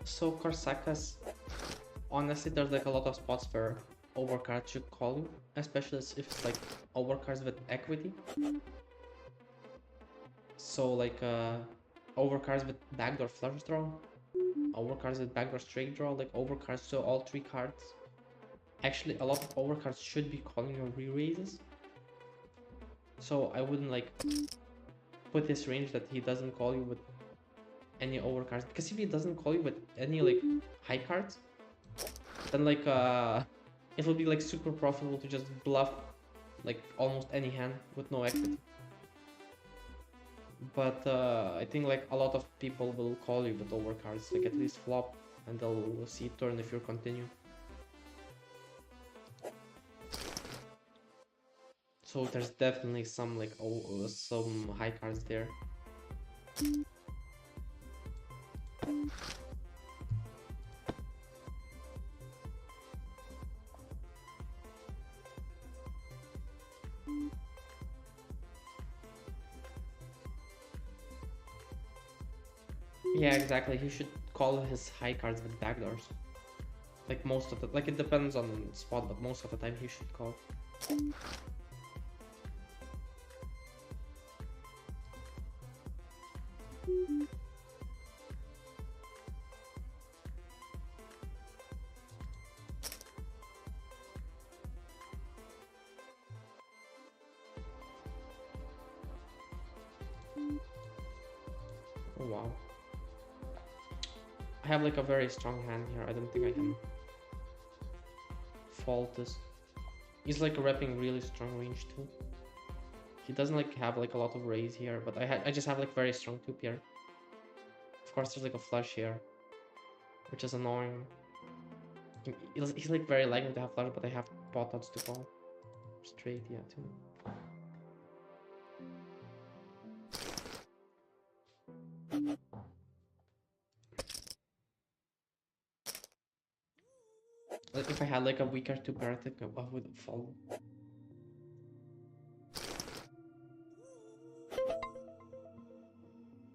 So Korsakas, honestly, there's like a lot of spots where overcards should call you, especially if it's like overcards with equity. So like overcards with backdoor flush draw, overcards with backdoor straight draw, like overcards to all three cards. Actually, a lot of overcards should be calling your re-raises. So I wouldn't like put this range that he doesn't call you with any overcards, because if he doesn't call you with any like high cards, then like it will be like super profitable to just bluff like almost any hand with no equity. But I think like a lot of people will call you with overcards, like at least flop, and they'll see turn if you continue. So there's definitely some like some high cards there. Yeah, exactly. He should call his high cards with backdoors. Like most of the, like it depends on the spot, but most of the time he should call. Oh wow. I have like a very strong hand here. I don't think I can fault this. He's like repping really strong range too. He doesn't like have like a lot of raise here, but I just have like very strong two pair. Of course there's like a flush here, which is annoying. He's like very likely to have flush, but I have pot odds to call. Straight, yeah, too. Like if I had like a weaker two pair, I think I would fall.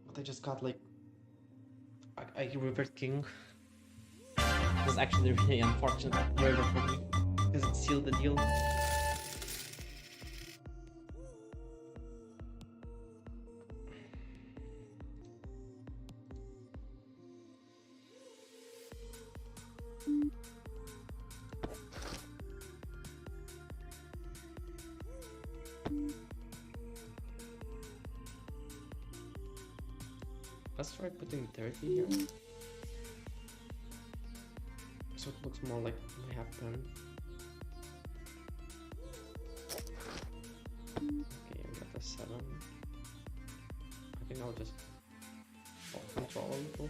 But I just got like I rivered king. It was actually really unfortunate river for me because it sealed the deal. Let's try putting 30 here. So it looks more like we have 10. Okay, we got a 7. I think I'll just control a little.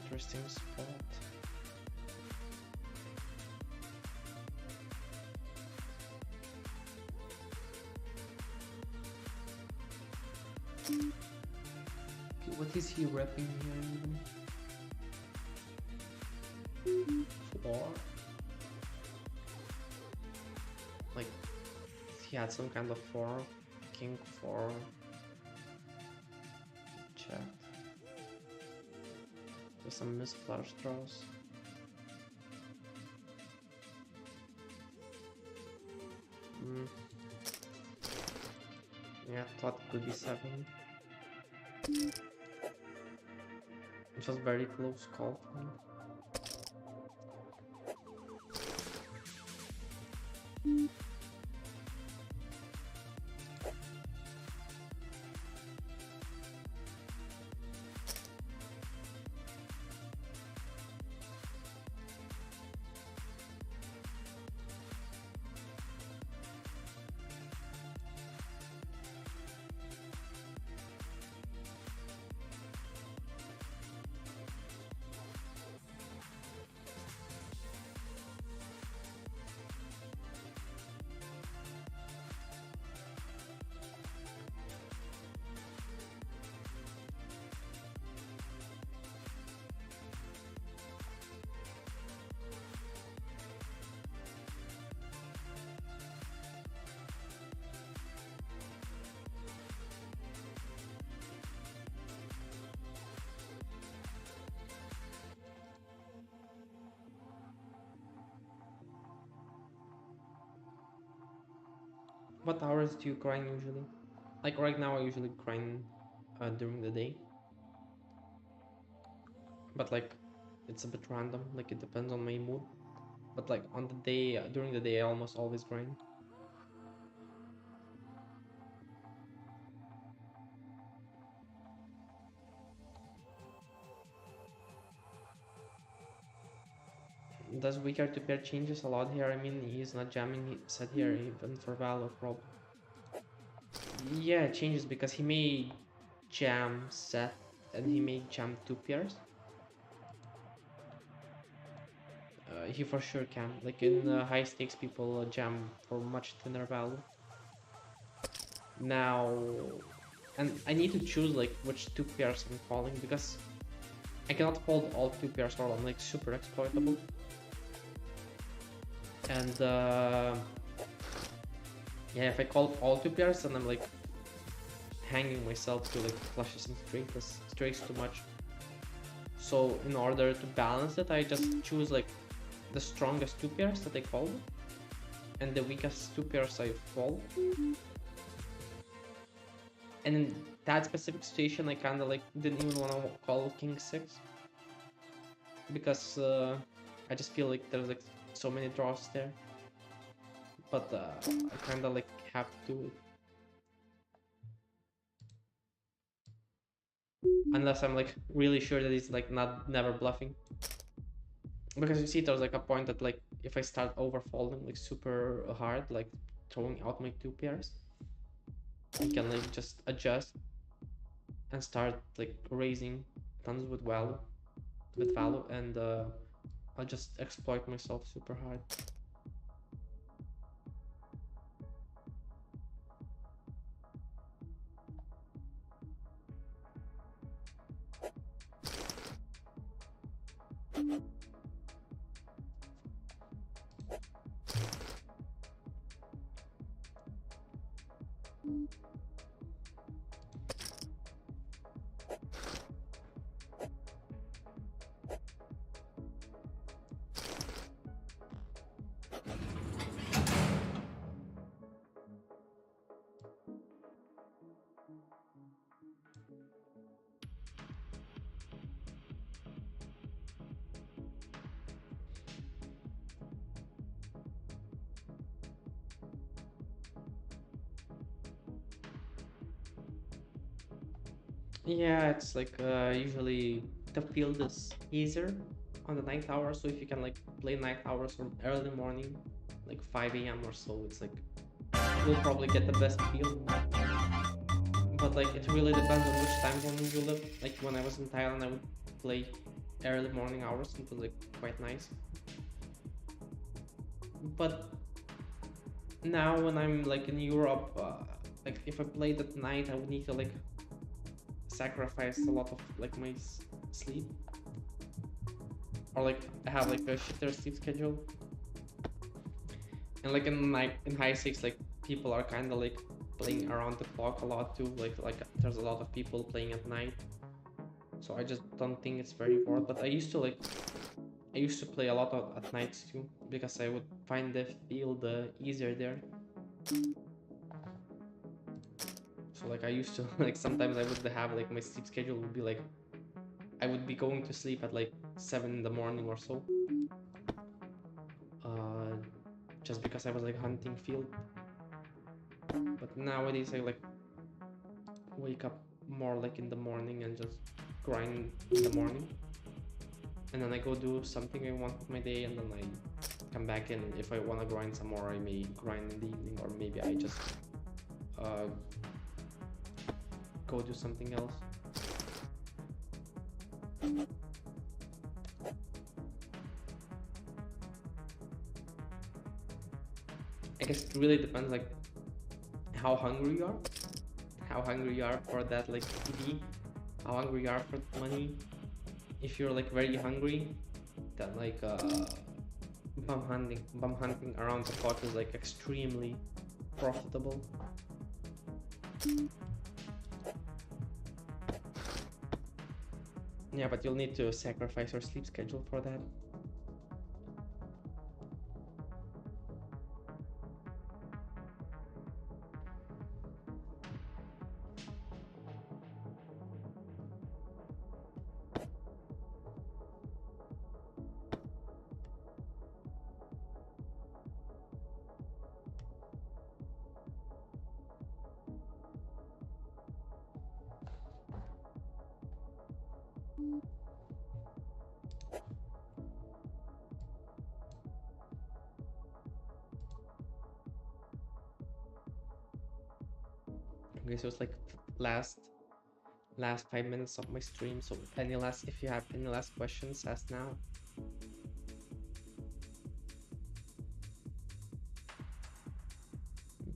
interesting spot. Okay, what is he repping here even? 4? Like, he had some kind of 4, king 4. Check. With some missed flush draws. Yeah, thought it could be 7. It was very close call for me. What hours do you grind usually? Like right now I usually grind during the day. But like it's a bit random, like it depends on my mood. But like on the day, during the day I almost always grind. Does weaker to pair changes a lot here? I mean, he's not jamming set here even for valor problem. Yeah, it changes because he may jam set and he may jam 2 pairs. He for sure can. Like in high stakes, people jam for much thinner value. Now, and I need to choose like which 2 pairs I'm calling because I cannot hold all 2 pairs or I'm like super exploitable. And yeah, if I call all 2 pairs, then I'm like hanging myself to like flushes and straights too much. So in order to balance it, I just choose like the strongest 2 pairs that I call and the weakest 2 pairs I fold. And in that specific situation, I kind of like didn't even want to call king 6 because I just feel like there's like so many draws there. But I kind of like have to do it. Unless I'm like really sure that he's like never bluffing. Because you see there's like a point that like if I start overfolding like super hard, like throwing out my 2 pairs, I can like just adjust and start like raising tons with value and I'll just exploit myself super hard. Yeah, it's like usually the field is easier on the night hours, so if you can like play night hours from early morning, like 5 a.m. or so, it's like you'll probably get the best field. But like it really depends on which time zone you live. Like when I was in Thailand, I would play early morning hours. It was like quite nice. But now when I'm like in Europe, like if I played at night, I would need to like sacrifice a lot of like my sleep, or like I have like a shitter sleep schedule. And like in high six, like people are kind of like playing around the clock a lot too. Like there's a lot of people playing at night, so I just don't think it's very worth. But I used to play a lot at nights too, because I would find the field easier there. So like I used to like sometimes I would have like my sleep schedule would be like I would be going to sleep at like 7 in the morning or so. Just because I was like hunting field. But nowadays I like wake up more like in the morning and just grind in the morning. And then I go do something I want with my day, and then I come back, and if I want to grind some more, I may grind in the evening, or maybe I just go do something else. I guess it really depends like how hungry you are for that like ED, how hungry you are for money. If you're like very hungry, then like bum hunting around the clock is like extremely profitable. Yeah, but you'll need to sacrifice your sleep schedule for that. Okay, so it's like last 5 minutes of my stream. So if you have any last questions, ask now.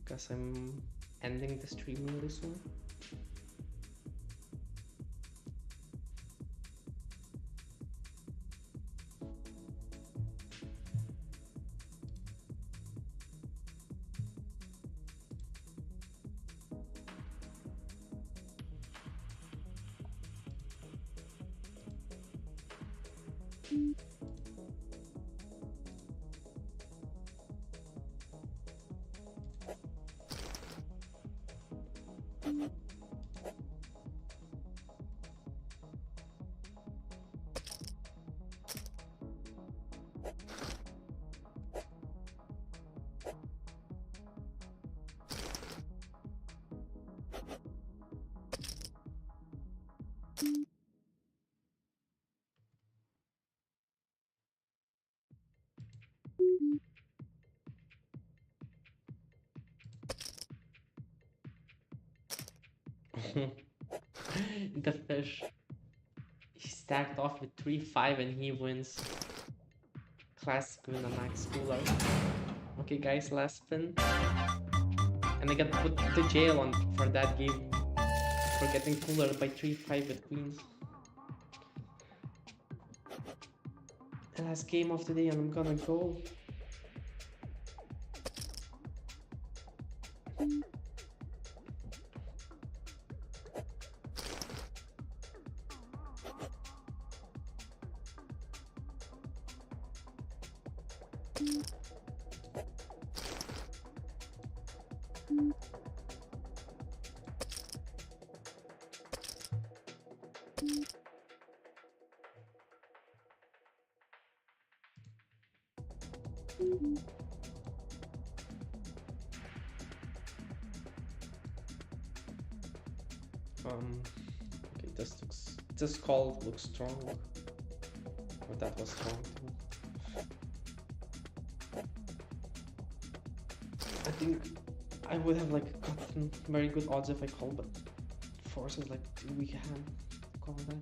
Because I'm ending the stream really soon. The fish. He stacked off with 3-5 and he wins. Classic win a max cooler. Okay guys, last spin. And I got put to jail for that game. For getting cooler by 3-5 with queens. The last game of the day, and I'm gonna go. Okay, this call looks strong. But that was strong too. I think I would have like gotten very good odds if I called, but force is like too weak hand to call that.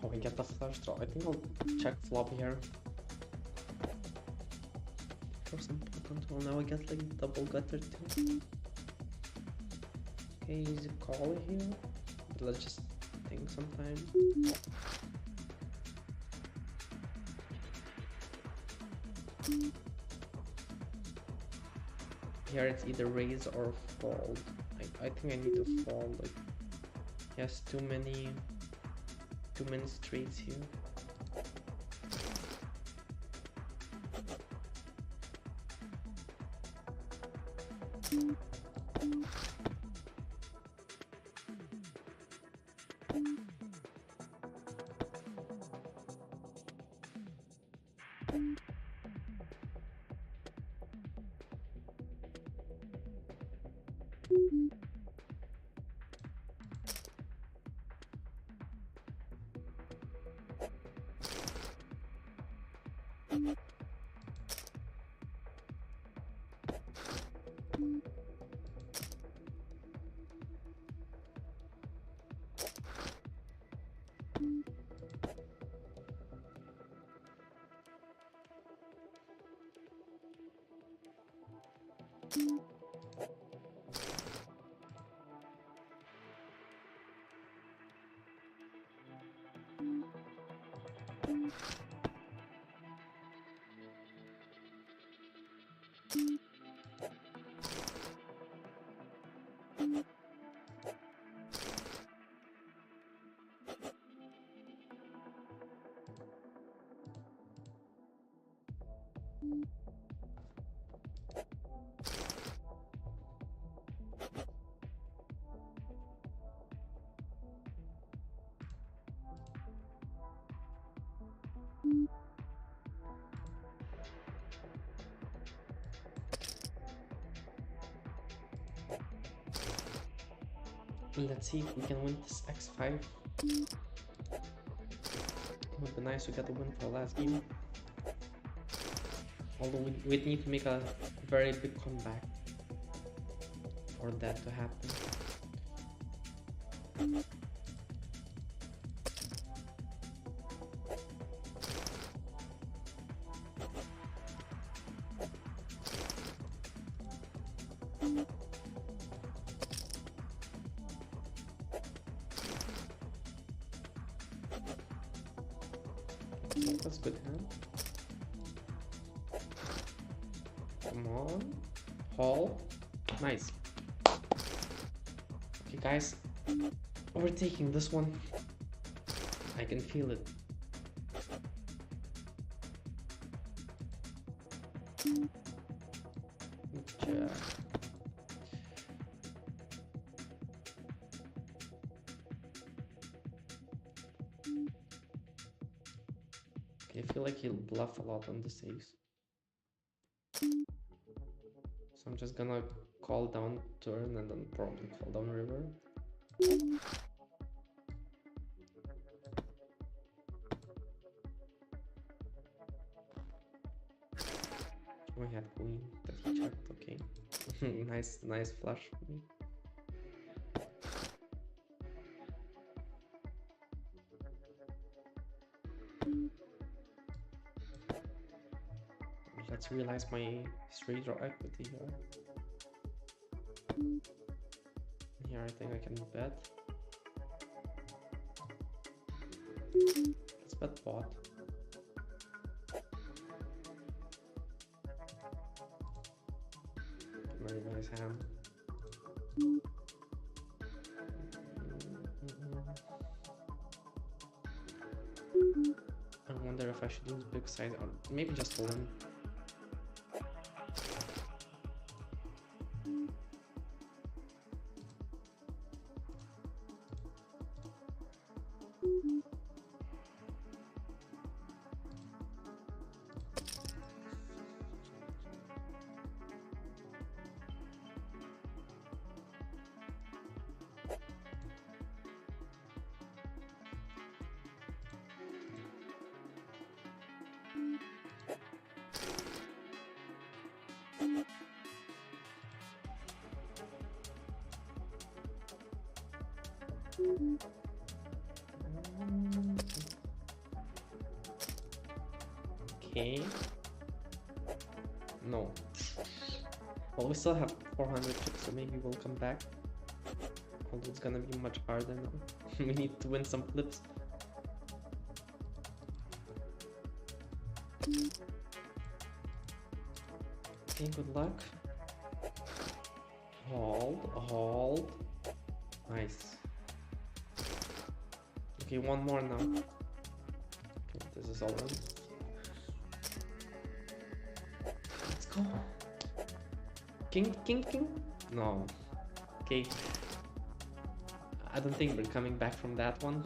Oh, we get the flush draw. I think I'll check flop here. For some control. Now I get like double gutter too. Okay, easy call here. But let's just think sometime. Here it's either raise or fold. I think I need to fold. Like, he has too many straights here. Let's see if we can win this x5. It would be nice to get a win for the last game. Although we'd need to make a very big comeback for that to happen. That's good hand. Come on. Haul. Nice. Okay, guys. We're taking this one. I can feel it. Good job. I feel like he'll bluff a lot on this ace. So I'm just gonna call down turn and then probably call down river. Oh, I had queen that he checked, okay. nice flush for me. Let's realize my straight draw equity here. Here I think I can bet. Let's bet pot. Very nice hand. I wonder if I should use big side or maybe just a limp. Okay. No. Well, we still have 400 chips, so maybe we'll come back. Although it's gonna be much harder now. We need to win some flips. Okay, good luck. Hold. Nice. Okay, one more now. Okay, this is all done. Let's go. King? No. Okay. I don't think we're coming back from that one.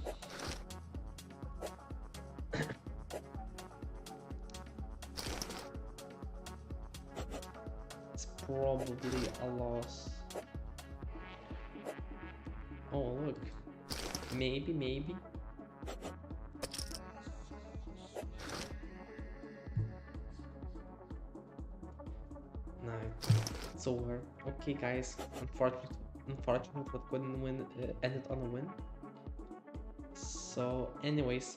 It's probably a loss. Oh, look. Maybe. No, it's over. Okay, guys. Unfortunately, but couldn't win. Ended on a win. So, anyways,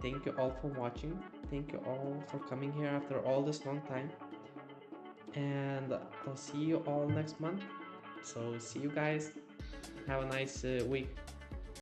thank you all for watching. Thank you all for coming here after all this long time. And I'll see you all next month. So, see you guys. Have a nice week.